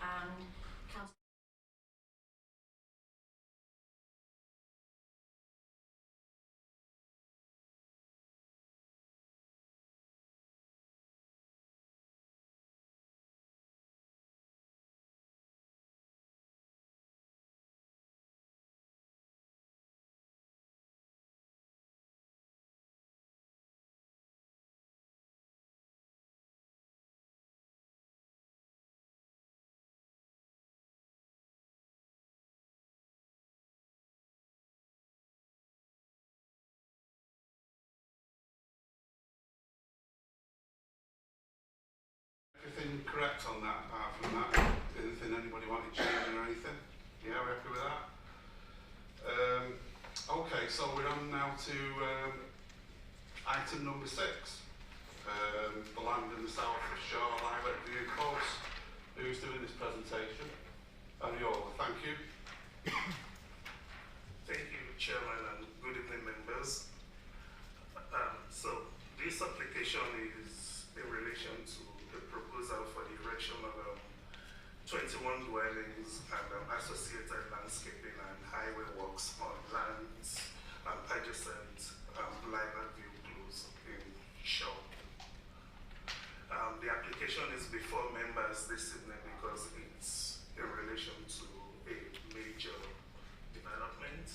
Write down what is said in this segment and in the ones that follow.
and Councillor. Everything correct on that, apart from that? Anything anybody wanted changing or anything? Yeah, we're happy with that? Okay, so we're on now to item number 6. The land in the south of Shore Lilac View Close. Who's doing this presentation? Ariola, thank you. Thank you, Chairman, and good evening, members. So this application is in relation to the proposal for the erection of 21 dwellings and associated landscaping and highway works on lands adjacent Lilac View Close in Shaw. The application is before members this evening because it's in relation to a major development.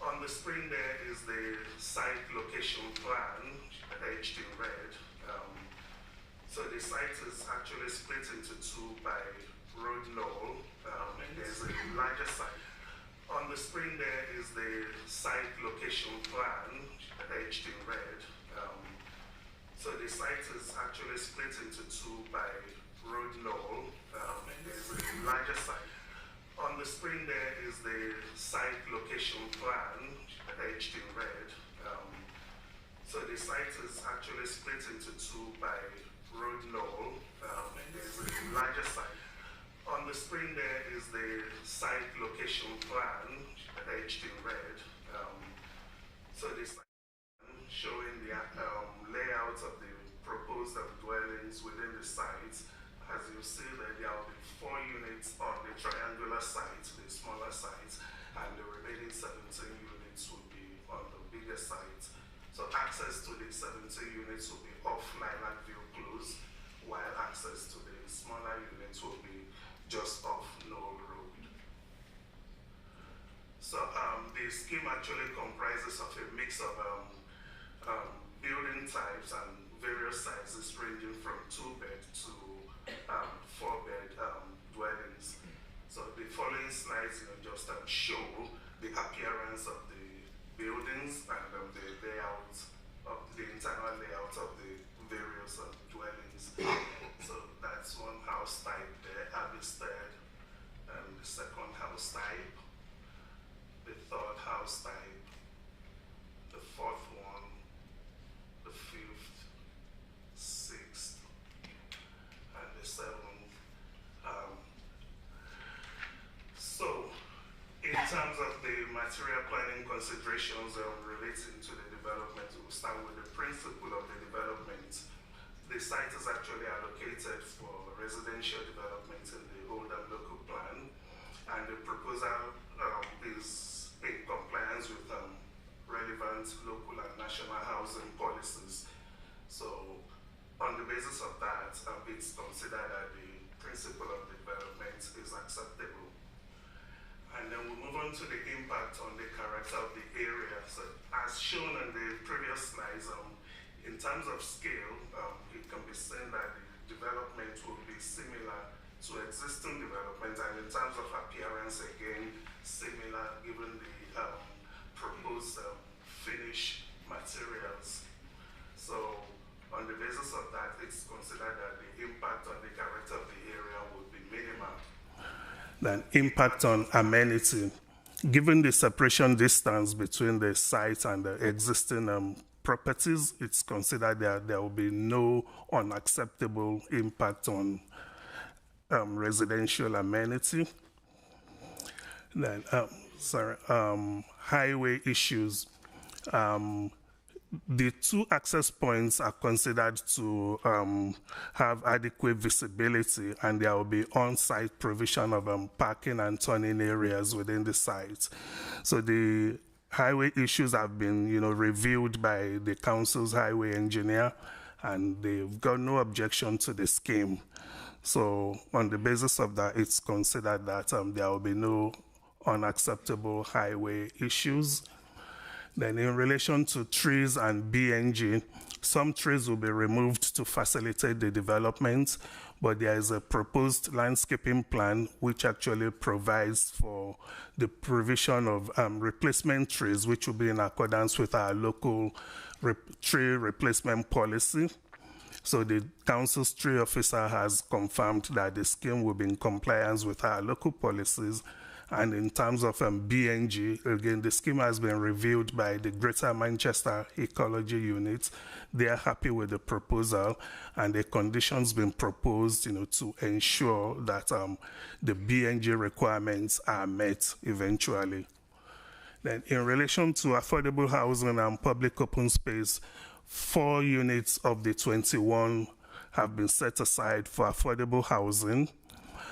On the screen there is the site location plan, etched in red. So the site is actually split into 2 by road knoll. There's a larger site. On the screen there is the site location plan, etched in red. So the site is actually split into 2 by road knoll. There's a larger site. On the screen there is the site location plan, etched in red. So the site is actually split into 2 by road knoll. There's a larger site. On the screen there is the site location plan, etched in red. So the site showing the layout of the proposed dwellings within the site. As you see there will be 4 units on the triangular site, the smaller site, and the remaining 17 units will be on the bigger site. So access to the 17 units will be off Lilac View Close, while access to the smaller units will be just off Knoll Road. So the scheme actually comprises of a mix of building types and various sizes ranging from 2-bed to 4-bed dwellings. So the following slides just show the appearance of the buildings and the layout of the internal layout of the various dwellings. So that's one house type there, Abisted, and the second house type, the third house type, the fourth one, the fifth, sixth, and the seventh. So, in terms of the material planning considerations relating to the development, we'll start with the principle of the development. The site is actually allocated for residential development in the Oldham local plan, and the proposal is in compliance with relevant local and national housing policies. So, on the basis of that, it's considered that the principle of development is acceptable. And then we move on to the impact on the character of the area. So, as shown in the previous slides, in terms of scale, it can be seen that the development will be similar to existing development, and in terms of appearance, again, similar given the proposed finish materials. So, on the basis of that, it's considered that the impact on the character of the area would be minimal. Then impact on amenity. Given the separation distance between the site and the existing properties, it's considered that there will be no unacceptable impact on residential amenity. Then, highway issues. the two access points are considered to have adequate visibility, and there will be on-site provision of parking and turning areas within the site. So the highway issues have been, reviewed by the council's highway engineer, and they've got no objection to the scheme. So on the basis of that, it's considered that there will be no unacceptable highway issues. Then in relation to trees and BNG, some trees will be removed to facilitate the development, but there is a proposed landscaping plan which actually provides for the provision of replacement trees, which will be in accordance with our local tree replacement policy. So the council's tree officer has confirmed that the scheme will be in compliance with our local policies. And in terms of BNG, again, the scheme has been reviewed by the Greater Manchester Ecology Unit. They are happy with the proposal, and the conditions been proposed, to ensure that the BNG requirements are met eventually. Then in relation to affordable housing and public open space, 4 units of the 21 have been set aside for affordable housing.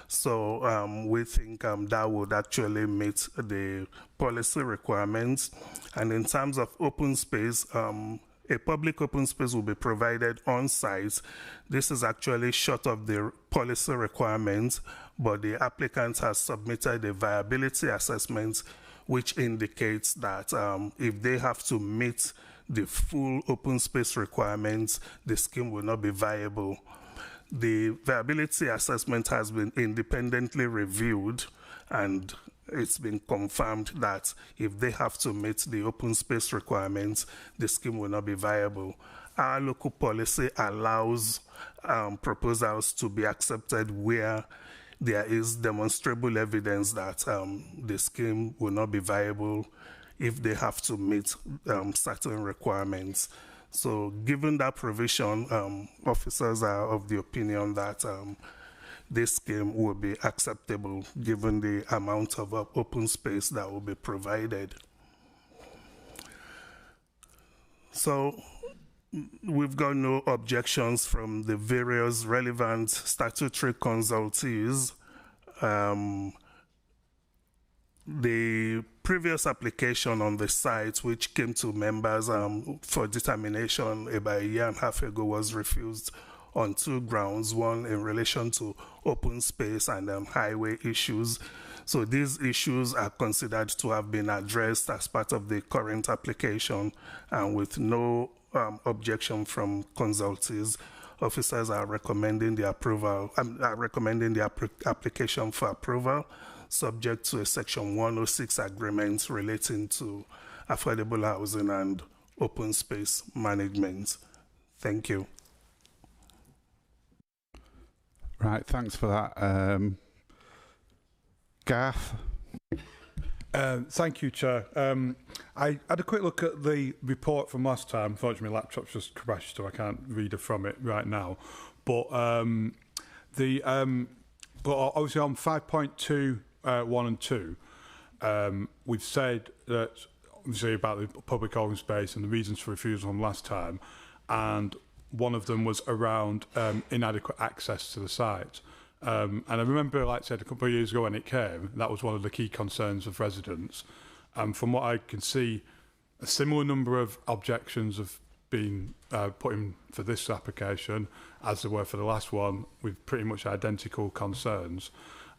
So we think that would actually meet the policy requirements. And in terms of open space, a public open space will be provided on site. This is actually short of the policy requirements, but the applicant has submitted a viability assessment which indicates that if they have to meet the full open space requirements, the scheme will not be viable. The viability assessment has been independently reviewed, and it's been confirmed that if they have to meet the open space requirements, the scheme will not be viable. Our local policy allows proposals to be accepted where there is demonstrable evidence that the scheme will not be viable if they have to meet certain requirements. So given that provision, officers are of the opinion that this scheme will be acceptable given the amount of open space that will be provided. So we've got no objections from the various relevant statutory consultees. The previous application on the site, which came to members for determination about a year and a half ago, was refused on 2 grounds. One, in relation to open space and highway issues. So these issues are considered to have been addressed as part of the current application, and with no objection from consultees, officers are recommending the approval. Recommending the application for approval, subject to a Section 106 agreement relating to affordable housing and open space management. Thank you. Right, thanks for that. Garth? Thank you, Chair. I had a quick look at the report from last time. Unfortunately, my laptop's just crashed, so I can't read it from it right now. But obviously on 5.2, 1 and 2, we've said that obviously about the public open space and the reasons for refusal from last time, and one of them was around inadequate access to the site. And I remember, like I said, a couple of years ago when it came, that was one of the key concerns of residents. And from what I can see, a similar number of objections have been put in for this application as there were for the last one, with pretty much identical concerns.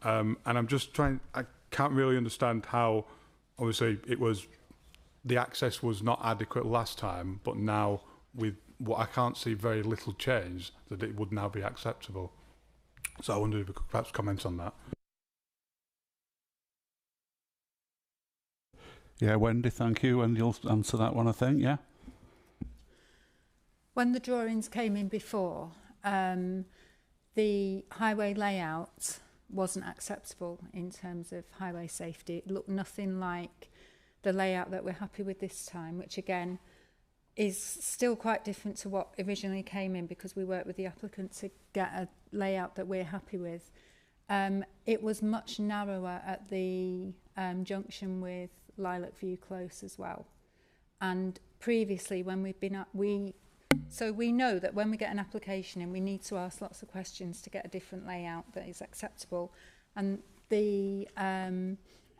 And I'm just I can't really understand how, obviously, the access was not adequate last time, but now with what I can't see very little change, that it would now be acceptable. So I wonder if we could perhaps comment on that. Yeah, Wendy, thank you. And you'll answer that one, I think, yeah? When the drawings came in before, the highway layout wasn't acceptable in terms of highway safety. It looked nothing like the layout that we're happy with this time, which again is still quite different to what originally came in, because we worked with the applicant to get a layout that we're happy with. It was much narrower at the junction with Lilac View Close as well. And previously, when we've been so we know that when we get an application in, we need to ask lots of questions to get a different layout that is acceptable. And the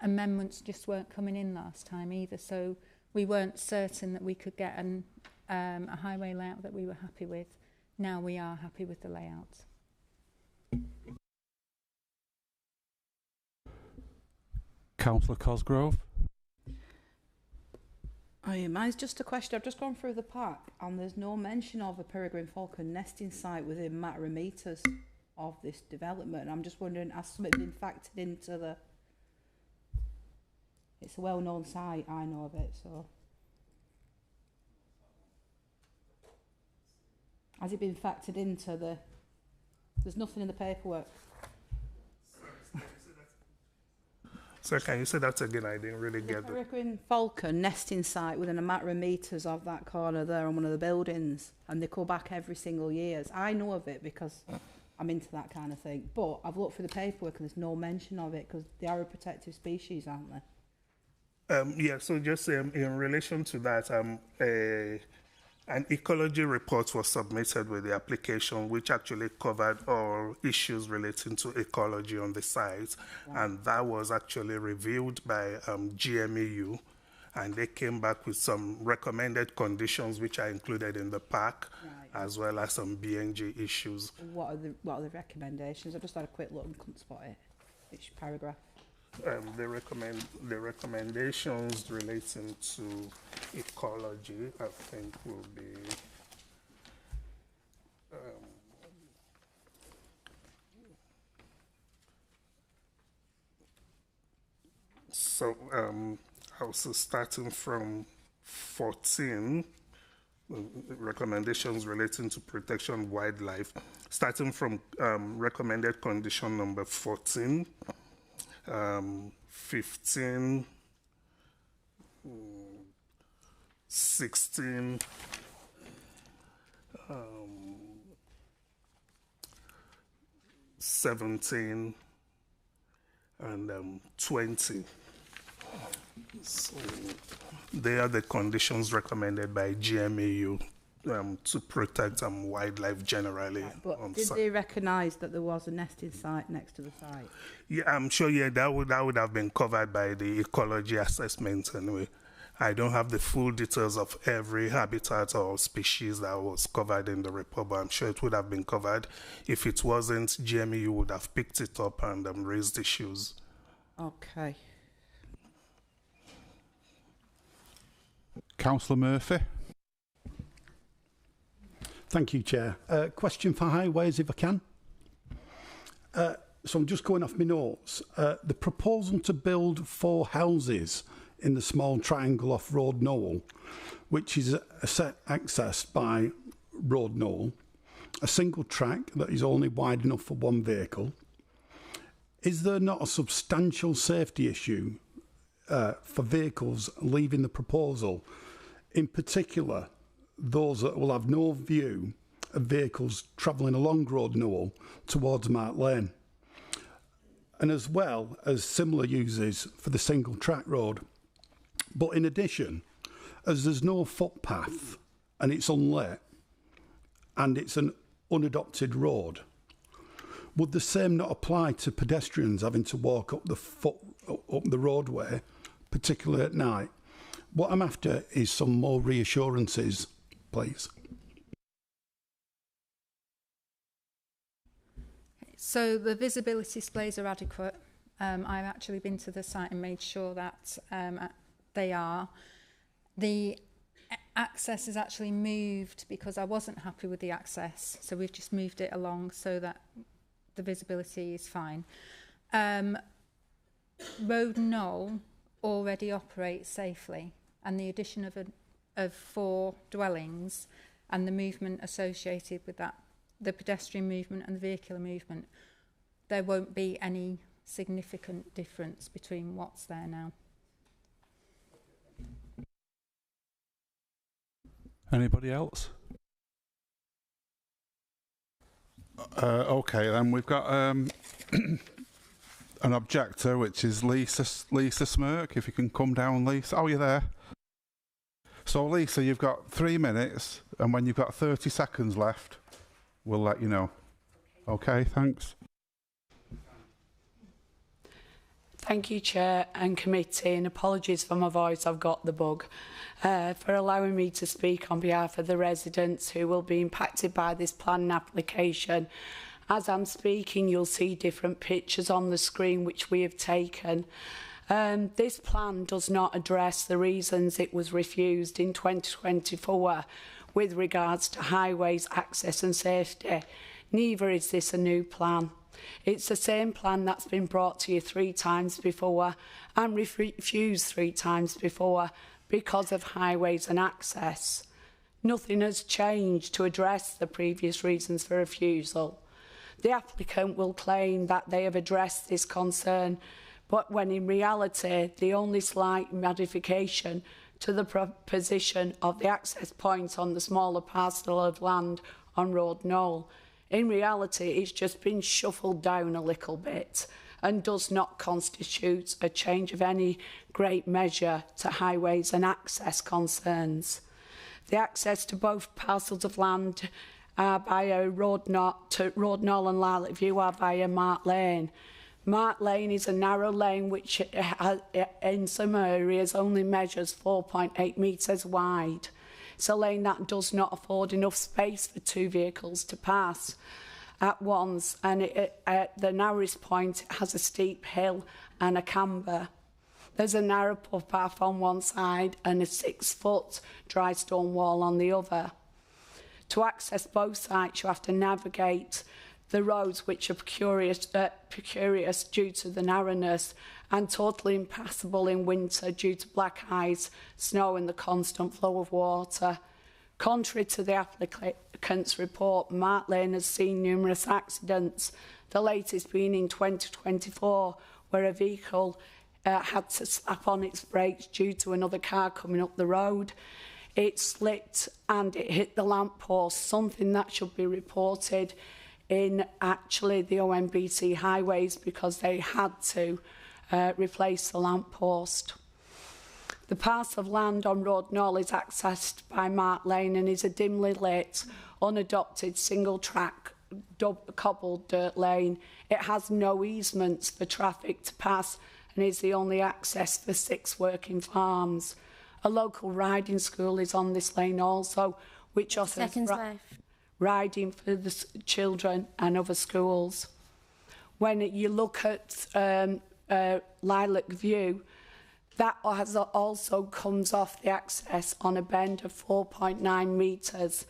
amendments just weren't coming in last time either, so we weren't certain that we could get a highway layout that we were happy with. Now we are happy with the layout. Councillor Cosgrove. Mine's just a question. I've just gone through the park and there's no mention of a peregrine falcon nesting site within matter of metres of this development. I'm just wondering, has something been factored into the... It's a well-known site, I know of it, so... Has it been factored into the... There's nothing in the paperwork. So can you say that again? I didn't really get it. Peregrine falcon nesting site within a matter of metres of that corner there on one of the buildings, and they go back every single year. I know of it because I'm into that kind of thing, but I've looked through the paperwork and there's no mention of it because they are a protected species, aren't they? Yeah, so just in relation to that, an ecology report was submitted with the application, which actually covered all issues relating to ecology on the site. Right. And that was actually reviewed by GMEU, and they came back with some recommended conditions which are included in the park, right, as well as some BNG issues. What are the recommendations? I just had a quick look and couldn't spot it. Which paragraph? The recommendations relating to ecology, I think, will be also starting from 14, recommendations relating to protection wildlife, starting from recommended condition number 14. 15, 16, 17, and 20. So they are the conditions recommended by GMEU to protect wildlife generally. Right, but did they recognise that there was a nesting site next to the site? Yeah, I'm sure. Yeah, that would have been covered by the ecology assessment anyway. I don't have the full details of every habitat or species that was covered in the report, but I'm sure it would have been covered. If it wasn't, GMEU would have picked it up and raised issues. Okay. Councillor Murphy. Thank you, Chair. Question for Highways, if I can. So I'm just going off my notes. The proposal to build 4 houses in the small triangle off Road Knoll, which is accessed by Road Knoll, a single track that is only wide enough for 1 vehicle. Is there not a substantial safety issue for vehicles leaving the proposal, in particular those that will have no view of vehicles travelling along Road Knoll towards Mark Lane, and as well as similar uses for the single track road? But in addition, as there's no footpath and it's unlit and it's an unadopted road, would the same not apply to pedestrians having to walk up the roadway, particularly at night? What I'm after is some more reassurances, please. So the visibility displays are adequate. I've actually been to the site and made sure that they are. The access is actually moved because I wasn't happy with the access, so we've just moved it along so that the visibility is fine. Road Knoll already operates safely, and the addition of 4 dwellings and the movement associated with that, the pedestrian movement and the vehicular movement, there won't be any significant difference between what's there now. Anybody else? Okay, then we've got an objector, which is Lisa Smirk. If you can come down, Lisa. Oh, you're there. So, Lisa, you've got 3 minutes, and when you've got 30 seconds left, we'll let you know. Okay, thanks. Thank you, Chair and Committee, and apologies for my voice, I've got the bug, for allowing me to speak on behalf of the residents who will be impacted by this planning application. As I'm speaking, you'll see different pictures on the screen which we have taken. This plan does not address the reasons it was refused in 2024 with regards to highways, access and safety. Neither is this a new plan. It's the same plan that's been brought to you 3 times before and refused 3 times before because of highways and access. Nothing has changed to address the previous reasons for refusal. The applicant will claim that they have addressed this concern, but when in reality, the only slight modification to the position of the access points on the smaller parcel of land on Road Knoll. In reality, it's just been shuffled down a little bit and does not constitute a change of any great measure to highways and access concerns. The access to both parcels of land via Road Knoll and Lilac View are via Mart Lane. Mart Lane is a narrow lane which in some areas only measures 4.8 metres wide. It's a lane that does not afford enough space for 2 vehicles to pass at once, and at the narrowest point it has a steep hill and a camber. There's a narrow footpath on one side and a 6-foot dry stone wall on the other. To access both sites you have to navigate the roads which are precarious due to the narrowness and totally impassable in winter due to black ice, snow and the constant flow of water. Contrary to the applicant's report, Mart Lane has seen numerous accidents, the latest being in 2024 where a vehicle had to slap on its brakes due to another car coming up the road. It slipped and it hit the lamppost, something that should be reported in actually the OMBT highways because they had to replace the lamppost. The parcel of land on Road Knoll is accessed by Mart Lane and is a dimly lit, unadopted single-track cobbled dirt lane. It has no easements for traffic to pass and is the only access for 6 working farms. A local riding school is on this lane also, which offers Seconds left. riding for the children and other schools. When you look at Lilac View, that also comes off the access on a bend of 4.9 metres,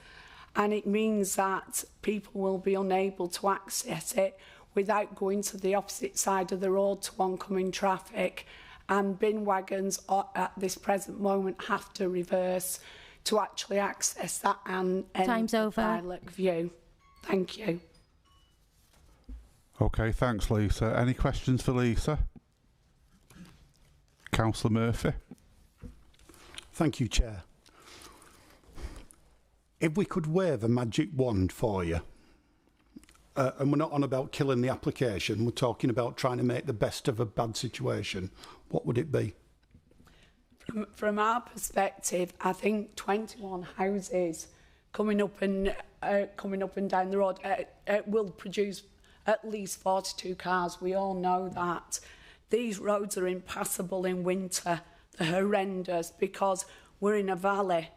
and it means that people will be unable to access it without going to the opposite side of the road to oncoming traffic, and bin wagons at this present moment have to reverse to actually access that and Time's over. Lilac View. Thank you. Okay, thanks, Lisa. Any questions for Lisa? Councillor Murphy. Thank you, Chair. If we could wave a magic wand for you, and we're not on about killing the application, we're talking about trying to make the best of a bad situation, what would it be? From our perspective, I think 21 houses coming up and down the road will produce at least 42 cars. We all know that. These roads are impassable in winter. They're horrendous because we're in a valley.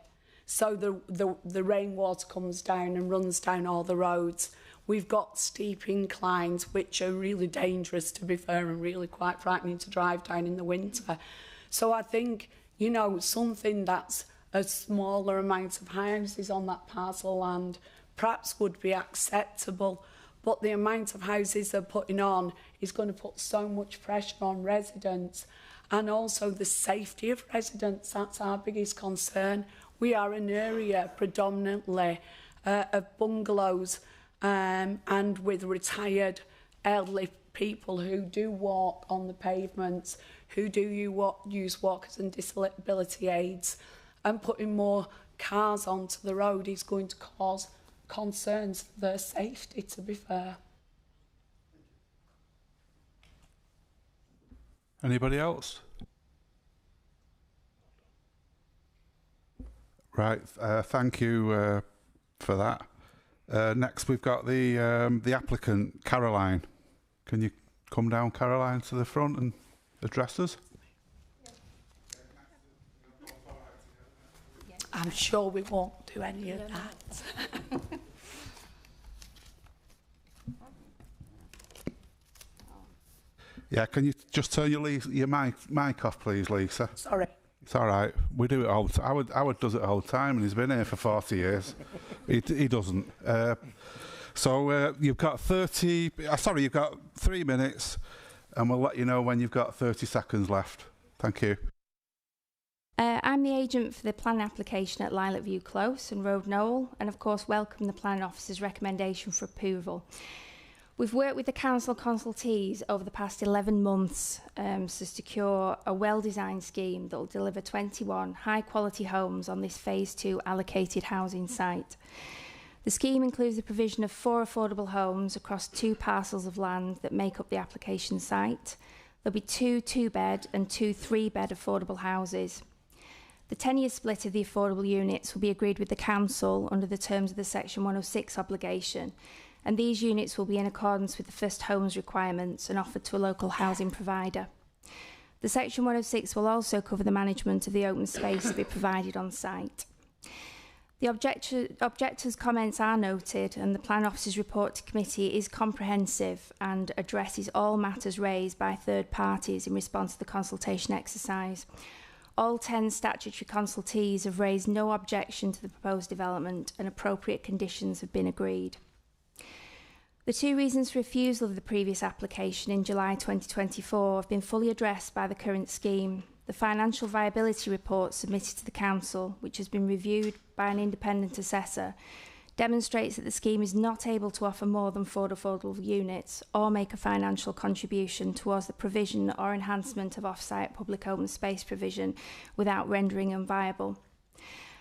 So the rainwater comes down and runs down all the roads. We've got steep inclines, which are really dangerous, to be fair, and really quite frightening to drive down in the winter. So I think, you know, something that's a smaller amount of houses on that parcel land perhaps would be acceptable. But the amount of houses they're putting on is going to put so much pressure on residents, and also the safety of residents. That's our biggest concern. We are an area predominantly of bungalows and with retired elderly people who do walk on the pavements, who do use walkers and disability aids, and putting more cars onto the road is going to cause concerns for their safety, to be fair. Anybody else? Right, thank you for that. Next, we've got the applicant, Caroline. Can you come down, Caroline, to the front and address us? I'm sure we won't do any of that. Yeah, can you just turn your mic off, please, Lisa? Sorry. It's all right. We do it all the time. Howard does it all the time, and he's been here for 40 years. He doesn't. So you've got 3 minutes, and we'll let you know when you've got 30 seconds left. Thank you. I'm the agent for the planning application at Lilac View Close and Road Knoll, and of course welcome the planning officer's recommendation for approval. We've worked with the council consultees over the past 11 months to secure a well-designed scheme that will deliver 21 high-quality homes on this Phase 2 allocated housing site. The scheme includes the provision of 4 affordable homes across 2 parcels of land that make up the application site. There'll be 2 2-bed and 2 3-bed affordable houses. The 10-year split of the affordable units will be agreed with the council under the terms of the Section 106 obligation, and these units will be in accordance with the First Homes requirements and offered to a local housing provider. The Section 106 will also cover the management of the open space to be provided on site. The objectors' comments are noted, and the Plan Officer's report to committee is comprehensive and addresses all matters raised by third parties in response to the consultation exercise. All 10 statutory consultees have raised no objection to the proposed development, and appropriate conditions have been agreed. The 2 reasons for refusal of the previous application in July 2024 have been fully addressed by the current scheme. The financial viability report submitted to the council, which has been reviewed by an independent assessor, demonstrates that the scheme is not able to offer more than 4 affordable units or make a financial contribution towards the provision or enhancement of off-site public open space provision without rendering unviable.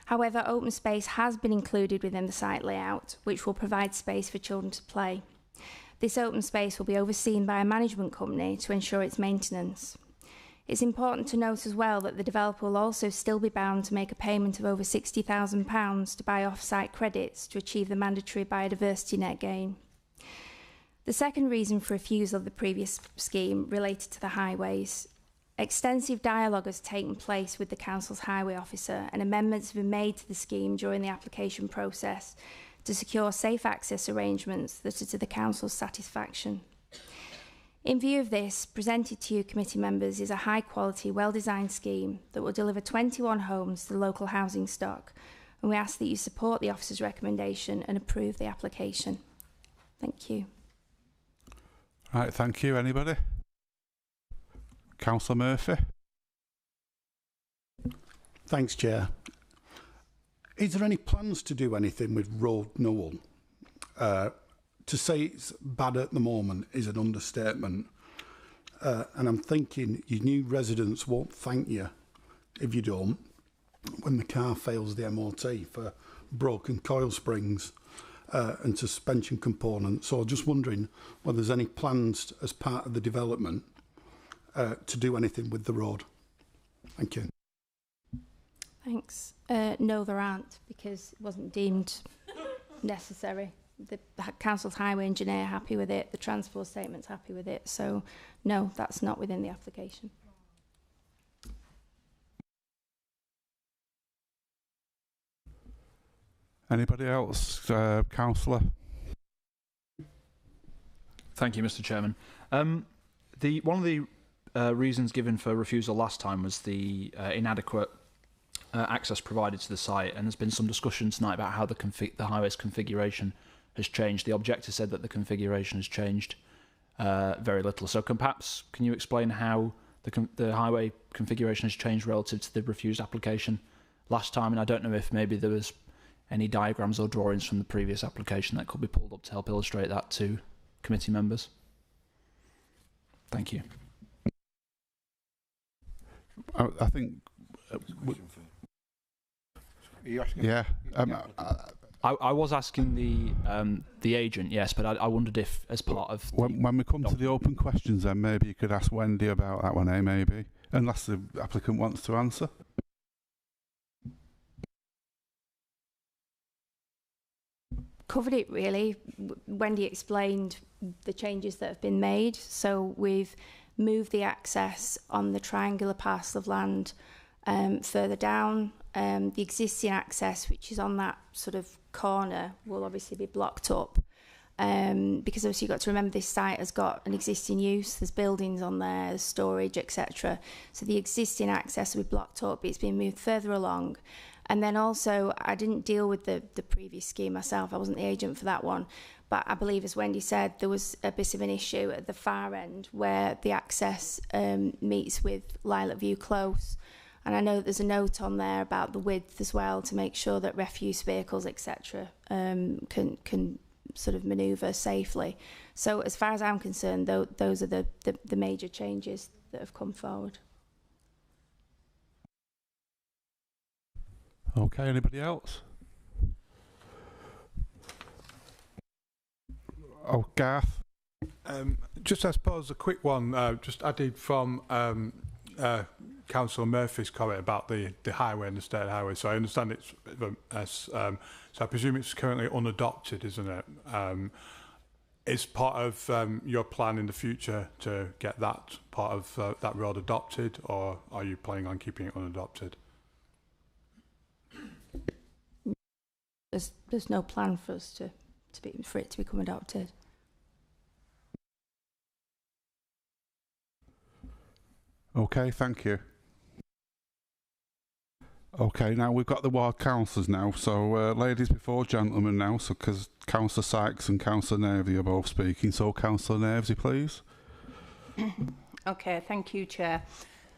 However, open space has been included within the site layout, which will provide space for children to play. This open space will be overseen by a management company to ensure its maintenance. It's important to note as well that the developer will also still be bound to make a payment of over £60,000 to buy off-site credits to achieve the mandatory biodiversity net gain. The second reason for refusal of the previous scheme related to the highways. Extensive dialogue has taken place with the council's highway officer, and amendments have been made to the scheme during the application process to secure safe access arrangements that are to the council's satisfaction. In view of this, presented to you committee members is a high-quality, well-designed scheme that will deliver 21 homes to the local housing stock, and we ask that you support the officer's recommendation and approve the application. Thank you. Right, thank you. Anybody? Councillor Murphy? Thanks, Chair. Is there any plans to do anything with Road Knoll? To say it's bad at the moment is an understatement. And I'm thinking your new residents won't thank you if you don't when the car fails the MOT for broken coil springs and suspension components. So just wondering whether there's any plans as part of the development to do anything with the road. Thank you. Thanks. No, there aren't, because it wasn't deemed necessary. The council's highway engineer happy with it, the transport statement's happy with it, so no, that's not within the application. Anybody else? Councillor? Thank you, Mr. Chairman. One of the reasons given for refusal last time was the inadequate access provided to the site, and there's been some discussion tonight about how the highway's configuration has changed. The objector said that the configuration has changed very little. So can you explain how the highway configuration has changed relative to the refused application last time? And I don't know if maybe there was any diagrams or drawings from the previous application that could be pulled up to help illustrate that to committee members. Thank you. I think... yeah. I was asking the agent, yes, but I wondered if, as part of when we come to the open questions, then maybe you could ask Wendy about that one, maybe, unless the applicant wants to answer. covered it really. Wendy explained the changes that have been made. So we've moved the access on the triangular parcel of land further down. The existing access, which is on that sort of corner, will obviously be blocked up. Because obviously you've got to remember this site has got an existing use, there's buildings on there, there's storage, etc. So the existing access will be blocked up, it's been moved further along. And then also, I didn't deal with the previous scheme myself, I wasn't the agent for that one, but I believe, as Wendy said, there was a bit of an issue at the far end where the access meets with Lilac View Close. And I know that there's a note on there about the width as well to make sure that refuse vehicles, etc., can sort of manoeuvre safely. So as far as I'm concerned, those are the major changes that have come forward. Okay, anybody else? Oh, Garth. Just, I suppose, a quick one, just added from Councillor Murphy's comment about the highway and the state highway. So I understand it's, so I presume it's currently unadopted, isn't it? Is part of your plan in the future to get that part of that road adopted, or are you planning on keeping it unadopted? There's no plan for us for it to become adopted. Okay, thank you. Okay, now we've got the ward councillors now. So, ladies before gentlemen now. So, because Councillor Sykes and Councillor Navy are both speaking. So, Councillor Navy, please. Okay, thank you, Chair.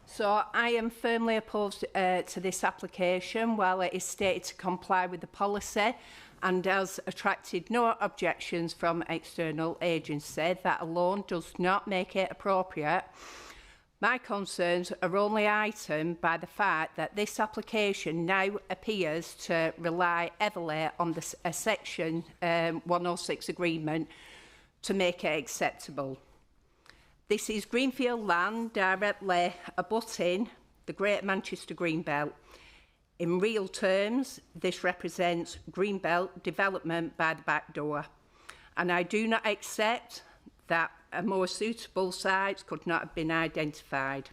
So, I am firmly opposed to this application while it is stated to comply with the policy and has attracted no objections from external agency. That alone does not make it appropriate. My concerns are only heightened by the fact that this application now appears to rely heavily on a Section 106 agreement to make it acceptable. This is greenfield land directly abutting the Great Manchester Greenbelt. In real terms, this represents Greenbelt development by the back door, and I do not accept that a more suitable site could not have been identified.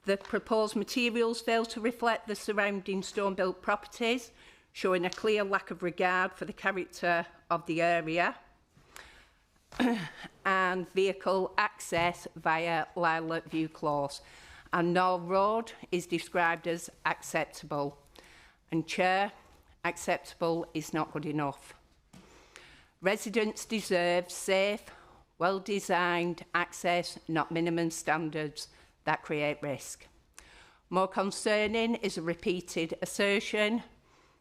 The proposed materials fail to reflect the surrounding stone-built properties, showing a clear lack of regard for the character of the area and vehicle access via Lilac View Close. And Knoll Road is described as acceptable. And Chair, acceptable is not good enough. Residents deserve safe, well-designed access, not minimum standards that create risk. More concerning is a repeated assertion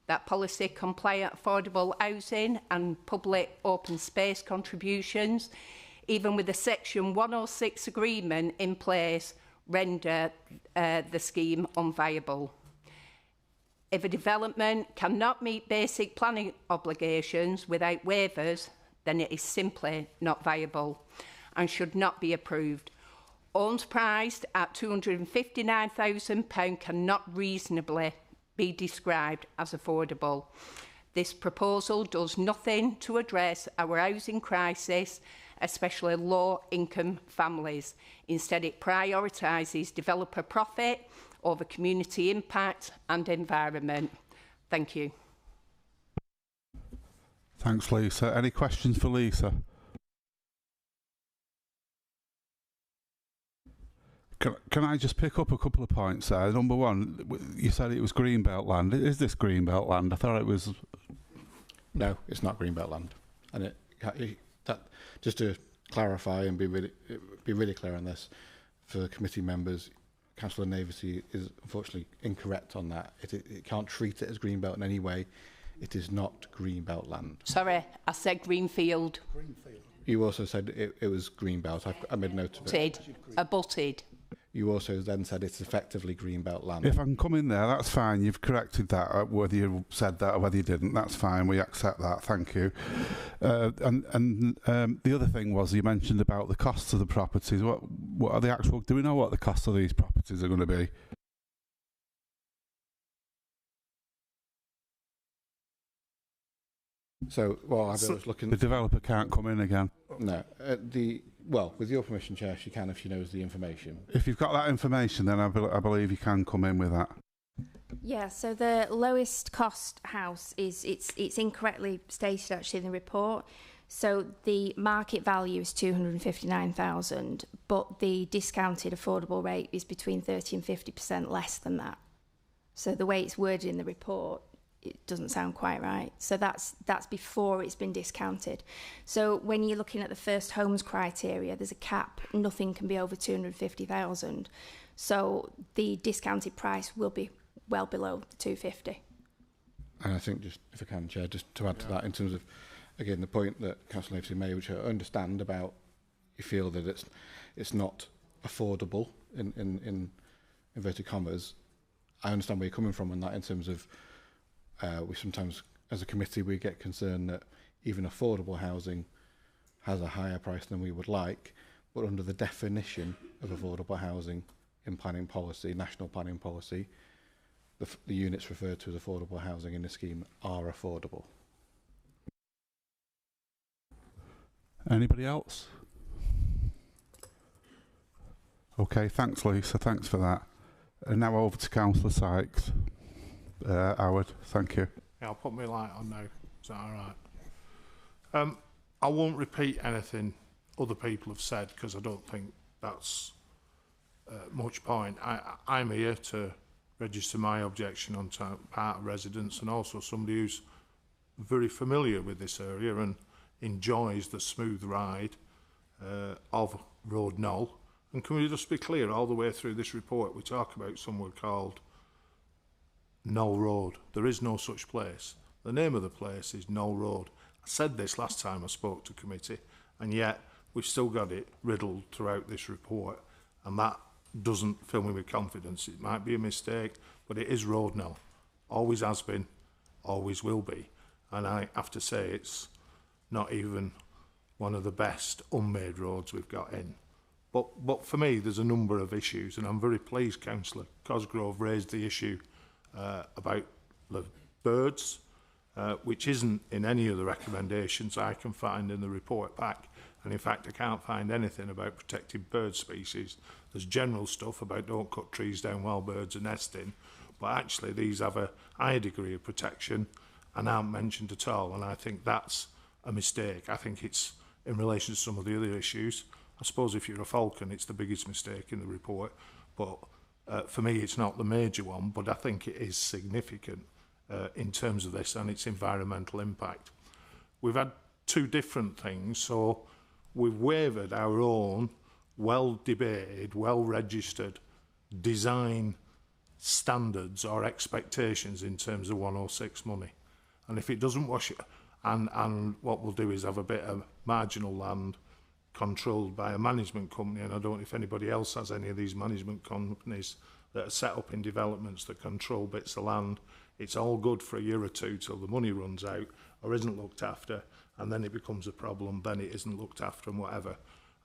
that policy-compliant affordable housing and public open space contributions, even with the Section 106 agreement in place, render the scheme unviable. If a development cannot meet basic planning obligations without waivers, then it is simply not viable and should not be approved. Homes priced at £259,000 cannot reasonably be described as affordable. This proposal does nothing to address our housing crisis, especially low-income families. Instead, it prioritises developer profit over community impact and environment. Thank you. Thanks, Lisa. Any questions for Lisa? Can I just pick up a couple of points there? Number one, you said it was Greenbelt land. Is this Greenbelt land? I thought it was... No, it's not Greenbelt land. And that, just to clarify and be really clear on this, for committee members, Councillor Navesey is unfortunately incorrect on that. It can't treat it as Greenbelt in any way. It is not Greenbelt land. Sorry, I said Greenfield. Greenfield. You also said it was Greenbelt. I made note of it. Abutted. You also then said it's effectively Greenbelt land. If I can come in there, that's fine. You've corrected that, whether you said that or whether you didn't. That's fine. We accept that. Thank you. And the other thing was you mentioned about the costs of the properties. What are the actual? Do we know what the costs of these properties are going to be? So, well, I was looking... The developer can't come in again. No. Well, with your permission, Chair, she can if she knows the information. If you've got that information, then I believe you can come in with that. Yeah, so the lowest cost house it's incorrectly stated actually in the report. So the market value is 259,000, but the discounted affordable rate is between 30 and 50% less than that. So the way it's worded in the report, it doesn't sound quite right. So that's before it's been discounted. So when you're looking at the first homes criteria, there's a cap. Nothing can be over 250,000. So the discounted price will be well below the 250. And I think, just if I can, Chair, just to add to that, in terms of, again, the point that Councillor Naversey made, which I understand about, you feel that it's not affordable in inverted commas. I understand where you're coming from on that, in terms of we sometimes, as a committee, we get concerned that even affordable housing has a higher price than we would like, but under the definition of affordable housing in planning policy, national planning policy, the units referred to as affordable housing in the scheme are affordable. Anybody else? Okay, thanks Lisa, thanks for that. And now over to Councillor Sykes. Howard, thank you. Yeah, I'll put my light on now. Is that all right? I won't repeat anything other people have said because I don't think that's much point. I'm here to register my objection on part of residents and also somebody who's very familiar with this area and enjoys the smooth ride of Road Knoll. And can we just be clear, all the way through this report we talk about somewhere called Knoll Road. There is no such place. The name of the place is Knoll Road. I said this last time I spoke to committee, and yet we've still got it riddled throughout this report, and that doesn't fill me with confidence. It might be a mistake, but it is Road Knoll. Always has been, always will be. And I have to say it's not even one of the best unmade roads we've got in. But for me, there's a number of issues, and I'm very pleased Councillor Cosgrove raised the issue about the birds, which isn't in any of the recommendations I can find in the report back. And in fact, I can't find anything about protected bird species. There's general stuff about don't cut trees down while birds are nesting, but actually these have a higher degree of protection and aren't mentioned at all. And I think that's a mistake. I think it's in relation to some of the other issues. I suppose if you're a falcon, it's the biggest mistake in the report, but for me, it's not the major one, but I think it is significant in terms of this and its environmental impact. We've had two different things, so we've wavered our own well-debated, well-registered design standards or expectations in terms of 106 money. And if it doesn't wash it, and what we'll do is have a bit of marginal land controlled by a management company, and I don't know if anybody else has any of these management companies that are set up in developments that control bits of land. It's all good for a year or two till the money runs out or isn't looked after, and then it becomes a problem, then it isn't looked after and whatever.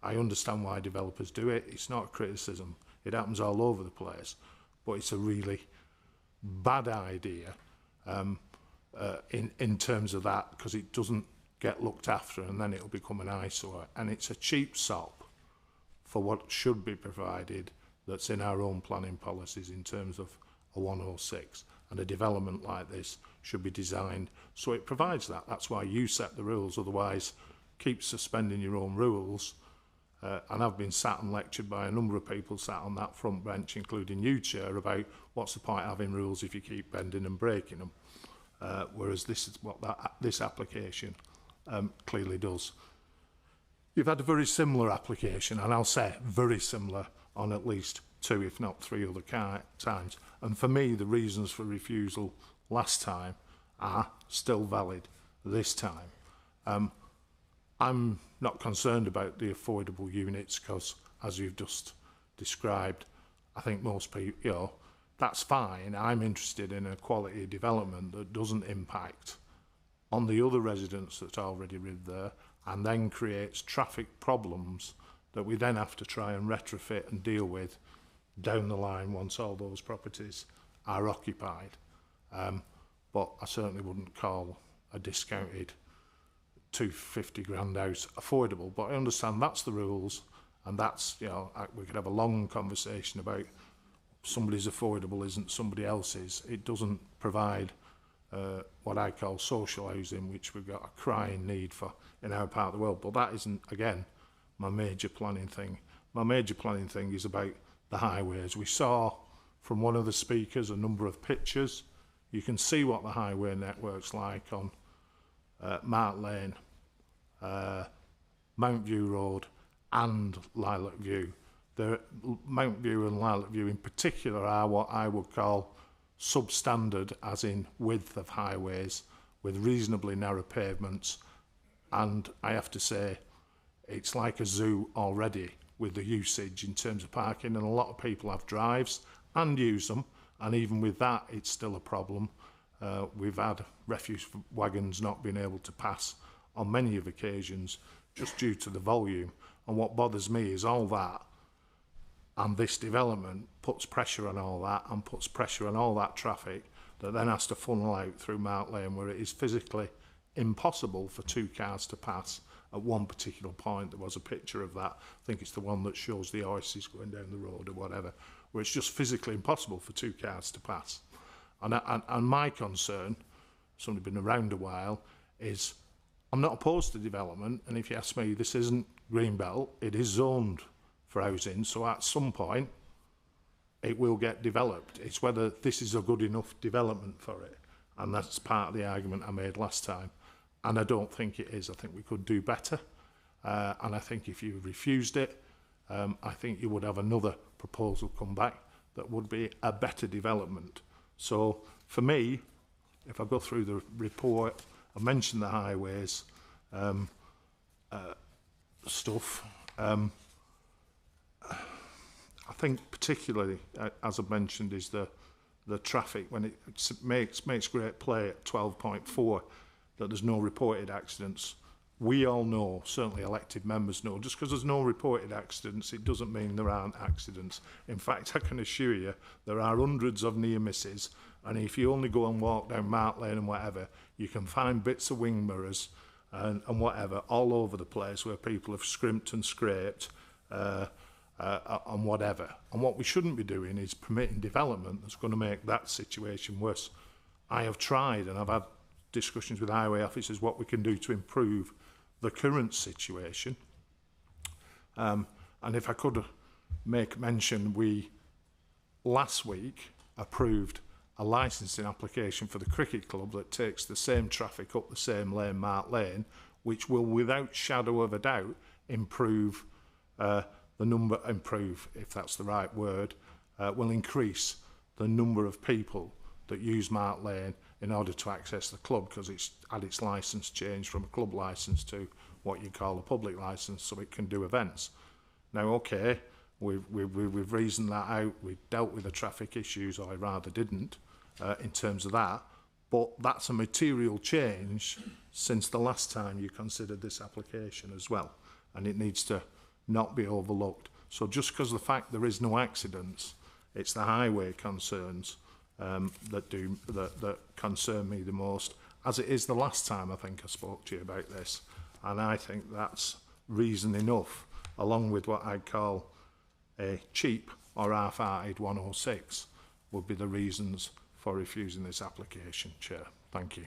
I understand why developers do it. It's not a criticism. It happens all over the place, but it's a really bad idea in terms of that, because it doesn't get looked after and then it'll become an eyesore, and it's a cheap sop for what should be provided that's in our own planning policies in terms of a 106, and a development like this should be designed so it provides that. That's why you set the rules, otherwise keep suspending your own rules. And I've been sat and lectured by a number of people sat on that front bench, including you, Chair, about what's the point of having rules if you keep bending and breaking them, whereas this is what this application clearly does. You've had a very similar application, and I'll say very similar on at least 2, if not 3 other times. And for me, the reasons for refusal last time are still valid this time. I'm not concerned about the affordable units because, as you've just described, I think most people, you know, that's fine. I'm interested in a quality development that doesn't impact on the other residents that already live there and then creates traffic problems that we then have to try and retrofit and deal with down the line once all those properties are occupied. But I certainly wouldn't call a discounted 250 grand house affordable. But I understand that's the rules, and that's, you know, we could have a long conversation about somebody's affordable isn't somebody else's. It doesn't provide what I call social housing, which we've got a crying need for in our part of the world. But that isn't, again, my major planning thing. My major planning thing is about the highways. We saw from one of the speakers a number of pictures. You can see what the highway network's like on Mart Lane, Mount View Road and Lilac View. Mount View and Lilac View in particular are what I would call substandard, as in width of highways, with reasonably narrow pavements. And I have to say, it's like a zoo already with the usage in terms of parking, and a lot of people have drives and use them, and even with that it's still a problem. We've had refuse wagons not being able to pass on many of occasions just due to the volume. And what bothers me is all that, and this development puts pressure on all that and puts pressure on all that traffic that then has to funnel out through Mart Lane, where it is physically impossible for two cars to pass at one particular point. There was a picture of that. I think it's the one that shows the horses going down the road or whatever, where it's just physically impossible for two cars to pass. And my concern, somebody been around a while, is I'm not opposed to development, and if you ask me, this isn't Greenbelt, it is zoned for housing, so at some point it will get developed. It's whether this is a good enough development for it, and that's part of the argument I made last time. And I don't think it is. I think we could do better, and I think if you refused it, I think you would have another proposal come back that would be a better development. So for me, if I go through the report, I mentioned the highways stuff. I think particularly, as I mentioned, is the traffic when it makes great play at 12.4 that there's no reported accidents. We all know, certainly elected members know, just because there's no reported accidents, it doesn't mean there aren't accidents. In fact, I can assure you there are hundreds of near misses, and if you only go and walk down Mart Lane and whatever, you can find bits of wing mirrors and whatever all over the place where people have scrimped and scraped and whatever. And what we shouldn't be doing is permitting development that's going to make that situation worse. I have tried, and I've had discussions with highway officers what we can do to improve the current situation. And if I could make mention, we last week approved a licensing application for the cricket club that takes the same traffic up the same lane, Mart Lane, which will without shadow of a doubt improve if that's the right word, will increase the number of people that use Mart Lane in order to access the club, because it's had its licence changed from a club licence to what you call a public licence, so it can do events. Now, okay, we've reasoned that out, we've dealt with the traffic issues, or I rather didn't, in terms of that, but that's a material change since the last time you considered this application as well, and it needs to not be overlooked. So just because the fact there is no accidents, it's the highway concerns that concern me the most, as it is the last time I think I spoke to you about this. And I think that's reason enough, along with what I'd call a cheap or half-hearted 106, would be the reasons for refusing this application, Chair. Thank you.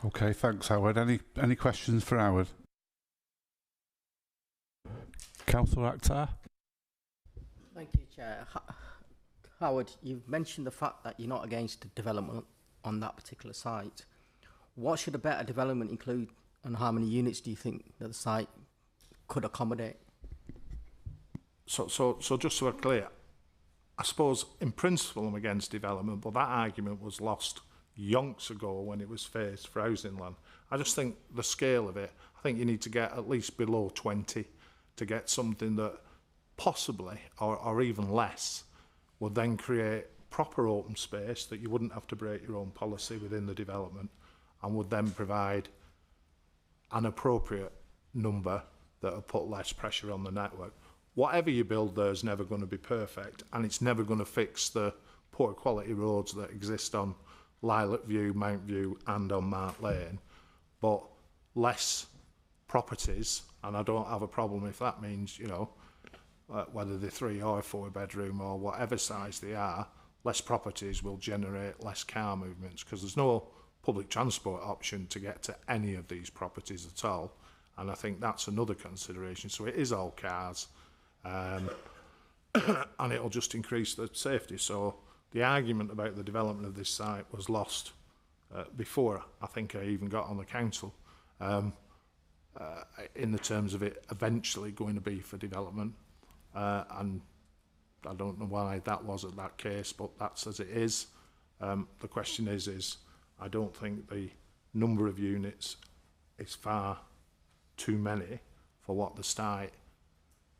Okay, thanks, Howard. Any questions for Howard? Councillor Akhtar? Thank you, Chair. Howard, you've mentioned the fact that you're not against the development on that particular site. What should a better development include, and how many units do you think that the site could accommodate? So just so we're clear, I suppose in principle I'm against development, but that argument was lost yonks ago when it was faced for housing land. I just think the scale of it, I think you need to get at least below 20 to get something that possibly, or even less, would then create proper open space that you wouldn't have to break your own policy within the development, and would then provide an appropriate number that will put less pressure on the network. Whatever you build there is never going to be perfect, and it's never going to fix the poor quality roads that exist on Lilac View, Mount View and on Mart Lane, but less properties, and I don't have a problem if that means, whether they're 3 or 4 bedroom or whatever size they are, less properties will generate less car movements, because there's no public transport option to get to any of these properties at all. And I think that's another consideration. So it is all cars, and it'll just increase the safety. So the argument about the development of this site was lost before I think I even got on the council, in the terms of it eventually going to be for development. And I don't know why that wasn't that case, but that's as it is. The question is I don't think the number of units is far too many for what the site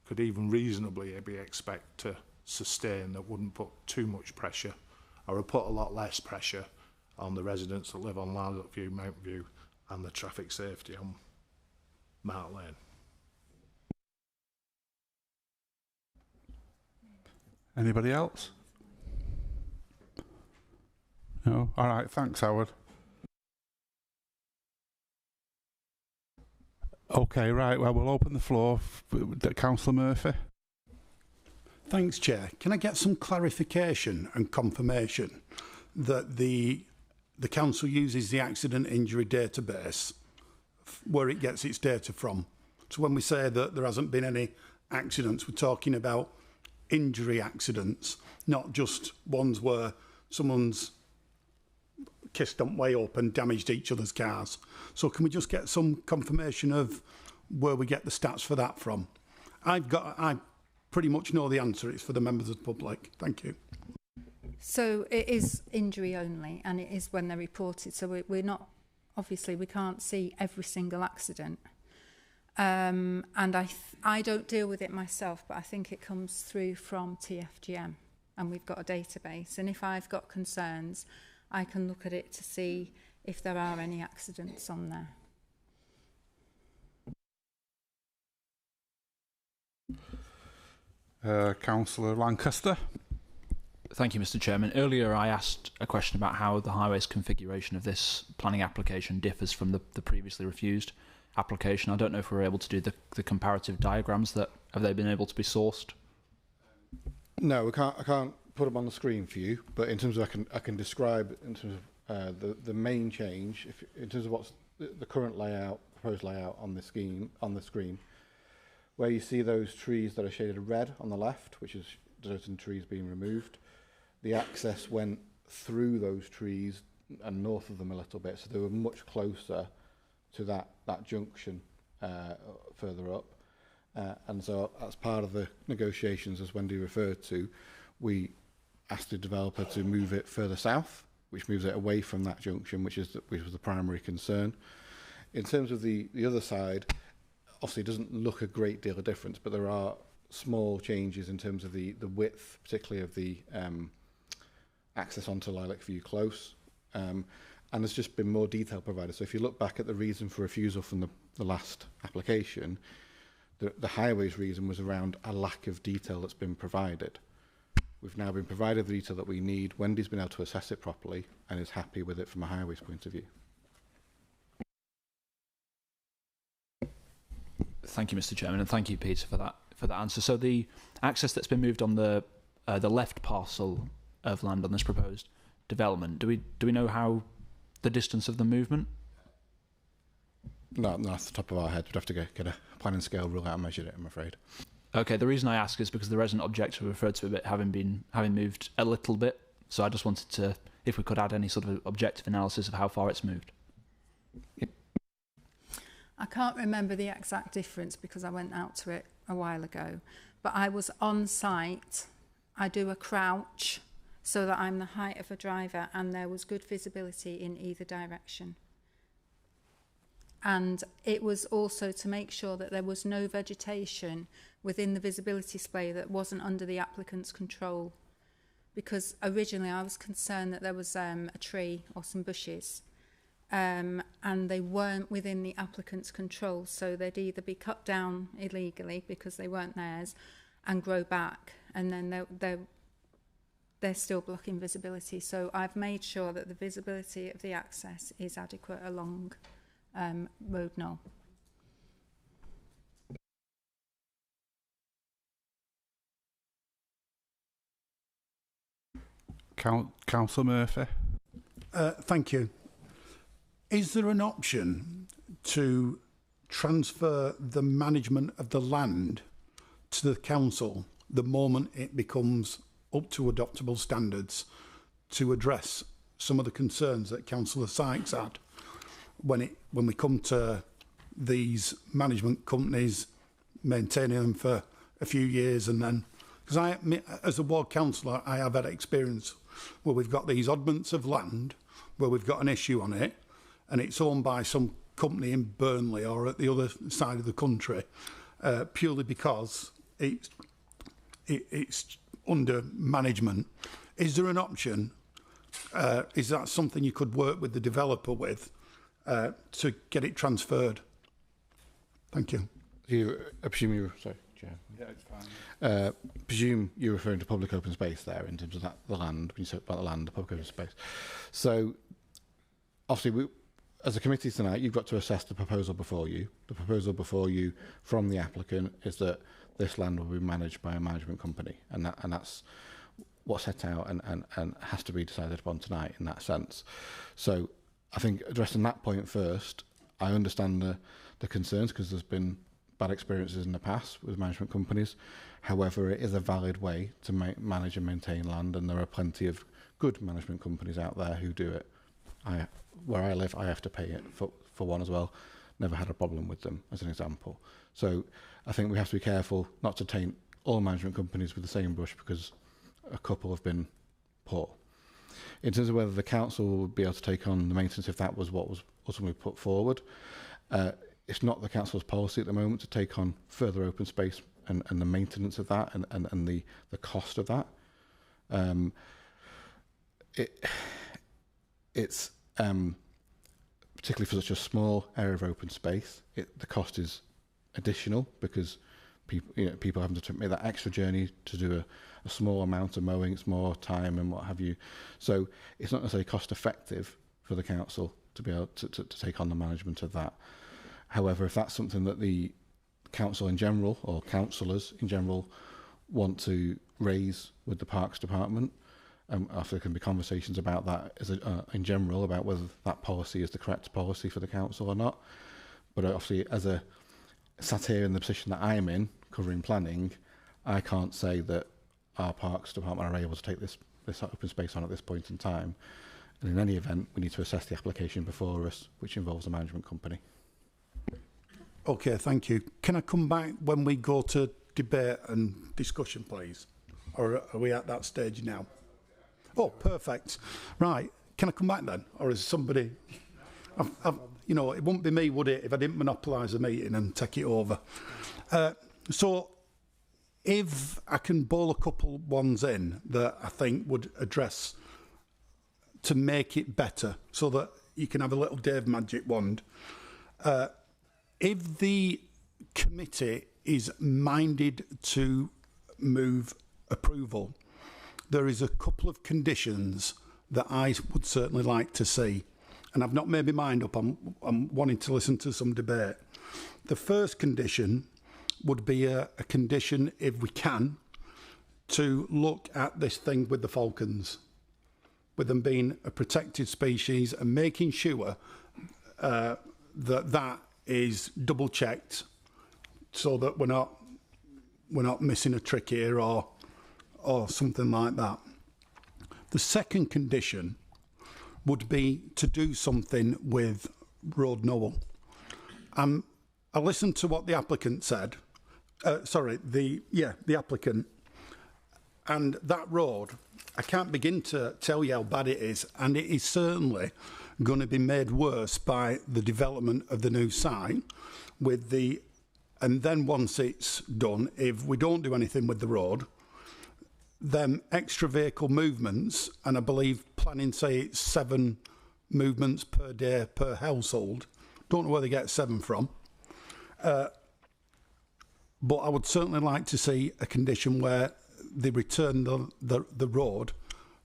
could even reasonably be expect to sustain, that wouldn't put too much pressure, or would put a lot less pressure on the residents that live on Lilac View, Mount View, and the traffic safety on Mart Lane. Anybody else? No? All right, thanks, Howard. Okay, right, well, we'll open the floor. Councillor Murphy. Thanks, Chair. Can I get some clarification and confirmation that the council uses the accident injury database where it gets its data from? So when we say that there hasn't been any accidents, we're talking about injury accidents, not just ones where someone's kissed them way up and damaged each other's cars. So can we just get some confirmation of where we get the stats for that from? I pretty much know the answer. It's for the members of the public. Thank you. So it is injury only, and it is when they're reported. So we're not, obviously, we can't see every single accident. And I don't deal with it myself, but I think it comes through from TFGM, and we've got a database. And if I've got concerns, I can look at it to see if there are any accidents on there. Councillor Lancaster. Thank you, Mr. Chairman. Earlier I asked a question about how the highways configuration of this planning application differs from the previously refused application. I don't know if we're able to do the comparative diagrams. That have they been able to be sourced? No, I can't put them on the screen for you, but in terms of I can describe in terms of the main change, in terms of what's the current layout, proposed layout on the screen, where you see those trees that are shaded red on the left, which is denoting trees being removed. The access went through those trees and north of them a little bit, so they were much closer to that junction further up. And so as part of the negotiations, as Wendy referred to, we asked the developer to move it further south, which moves it away from that junction, which was the primary concern. In terms of the other side, obviously it doesn't look a great deal of difference, but there are small changes in terms of the width, particularly of the access onto Lilac View Close. And there's just been more detail provided. So if you look back at the reason for refusal from the last application, the highways reason was around a lack of detail that's been provided. We've now been provided the detail that we need. Wendy's been able to assess it properly and is happy with it from a highways point of view. Thank you, Mr. Chairman, and thank you, Peter, for that answer. So the access that's been moved on the left parcel of land on this proposed development, do we know how the distance of the movement? No, not off the top of our head. We'd have to get a planning scale rule out and measure it, I'm afraid. Okay, the reason I ask is because the resident objector referred to it having moved a little bit. So I just wanted to, if we could add any sort of objective analysis of how far it's moved. Yep. I can't remember the exact difference because I went out to it a while ago, but I was on site. I do a crouch so that I'm the height of a driver, and there was good visibility in either direction. And it was also to make sure that there was no vegetation within the visibility display that wasn't under the applicant's control. Because originally I was concerned that there was a tree or some bushes, and they weren't within the applicant's control, so they'd either be cut down illegally because they weren't theirs and grow back, and then they're still blocking visibility. So I've made sure that the visibility of the access is adequate along Road Knoll. Councillor Murphy. Thank you. Is there an option to transfer the management of the land to the council the moment it becomes up to adoptable standards to address some of the concerns that Councillor Sykes had when we come to these management companies maintaining them for a few years, and then, because I, as a ward councillor, I have had experience where we've got these oddments of land where we've got an issue on it and it's owned by some company in Burnley or at the other side of the country, purely because it's under management. Is there an option? Is that something you could work with the developer with to get it transferred? Thank you. I presume you were, sorry, Chair. Yeah, it's fine. Presume you're referring to public open space there in terms of that, the land, when you talk about the land, the public open space. So, obviously, as a committee tonight, you've got to assess the proposal before you. The proposal before you from the applicant is that this land will be managed by a management company, and that's what's set out and has to be decided upon tonight in that sense. So, I think addressing that point first, I understand the concerns because there's been bad experiences in the past with management companies. However, it is a valid way to manage and maintain land, and there are plenty of good management companies out there who do it. Where I live, I have to pay it for one as well. Never had a problem with them, as an example. So I think we have to be careful not to taint all management companies with the same brush because a couple have been poor. In terms of whether the council would be able to take on the maintenance if that was what was ultimately put forward, it's not the council's policy at the moment to take on further open space and the maintenance of that and the cost of that. It's particularly for such a small area of open space, the cost is additional because people having to make that extra journey to do a small amount of mowing. It's more time and what have you. So it's not necessarily cost effective for the council to be able to take on the management of that. However, if that's something that the council in general or councillors in general want to raise with the Parks Department, after there can be conversations about that as in general about whether that policy is the correct policy for the council or not. But obviously, as a sat here in the position that I'm in, covering planning, I can't say that our Parks Department are able to take this open space on at this point in time. And in any event, we need to assess the application before us, which involves a management company. Okay, thank you. Can I come back when we go to debate and discussion, please? Or are we at that stage now? Oh, perfect. Right. Can I come back then? Or is somebody... you know, it wouldn't be me, would it, if I didn't monopolise the meeting and take it over. So, if I can bowl a couple ones in that I think would address to make it better so that you can have a little Dave Magic wand. If the committee is minded to move approval, there is a couple of conditions that I would certainly like to see. And I've not made my mind up. I'm wanting to listen to some debate. The first condition would be a condition, if we can, to look at this thing with the falcons, with them being a protected species and making sure that is double checked so that we're not missing a trick here or something like that. The second condition would be to do something with Road Knoll. I listened to what the applicant said. The applicant. And that road, I can't begin to tell you how bad it is, and it is certainly going to be made worse by the development of the new site and then once it's done, if we don't do anything with the road, then extra vehicle movements, and I believe planning say it's 7 movements per day per household. Don't know where they get 7 from. But I would certainly like to see a condition where they return the road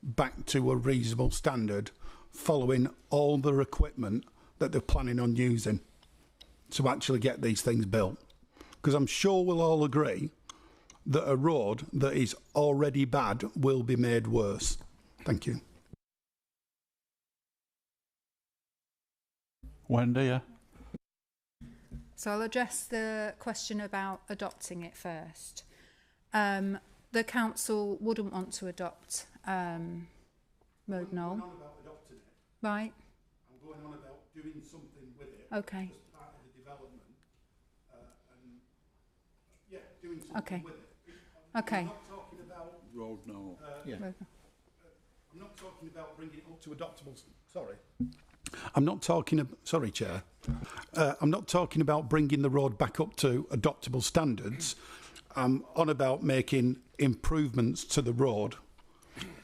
back to a reasonable standard following all their equipment that they're planning on using to actually get these things built. Because I'm sure we'll all agree that a road that is already bad will be made worse. Thank you. Wendy, yeah. So I'll address the question about adopting it first. The council wouldn't want to adopt Road Knoll. Right. I'm going on about doing something with it. Okay. As part of the development. Doing something with it. Okay. I'm not talking about Road Knoll. I'm not talking about bringing it up to adoptable. Sorry. I'm not talking. Sorry, Chair. I'm not talking about bringing the road back up to adoptable standards. I'm on about making improvements to the road,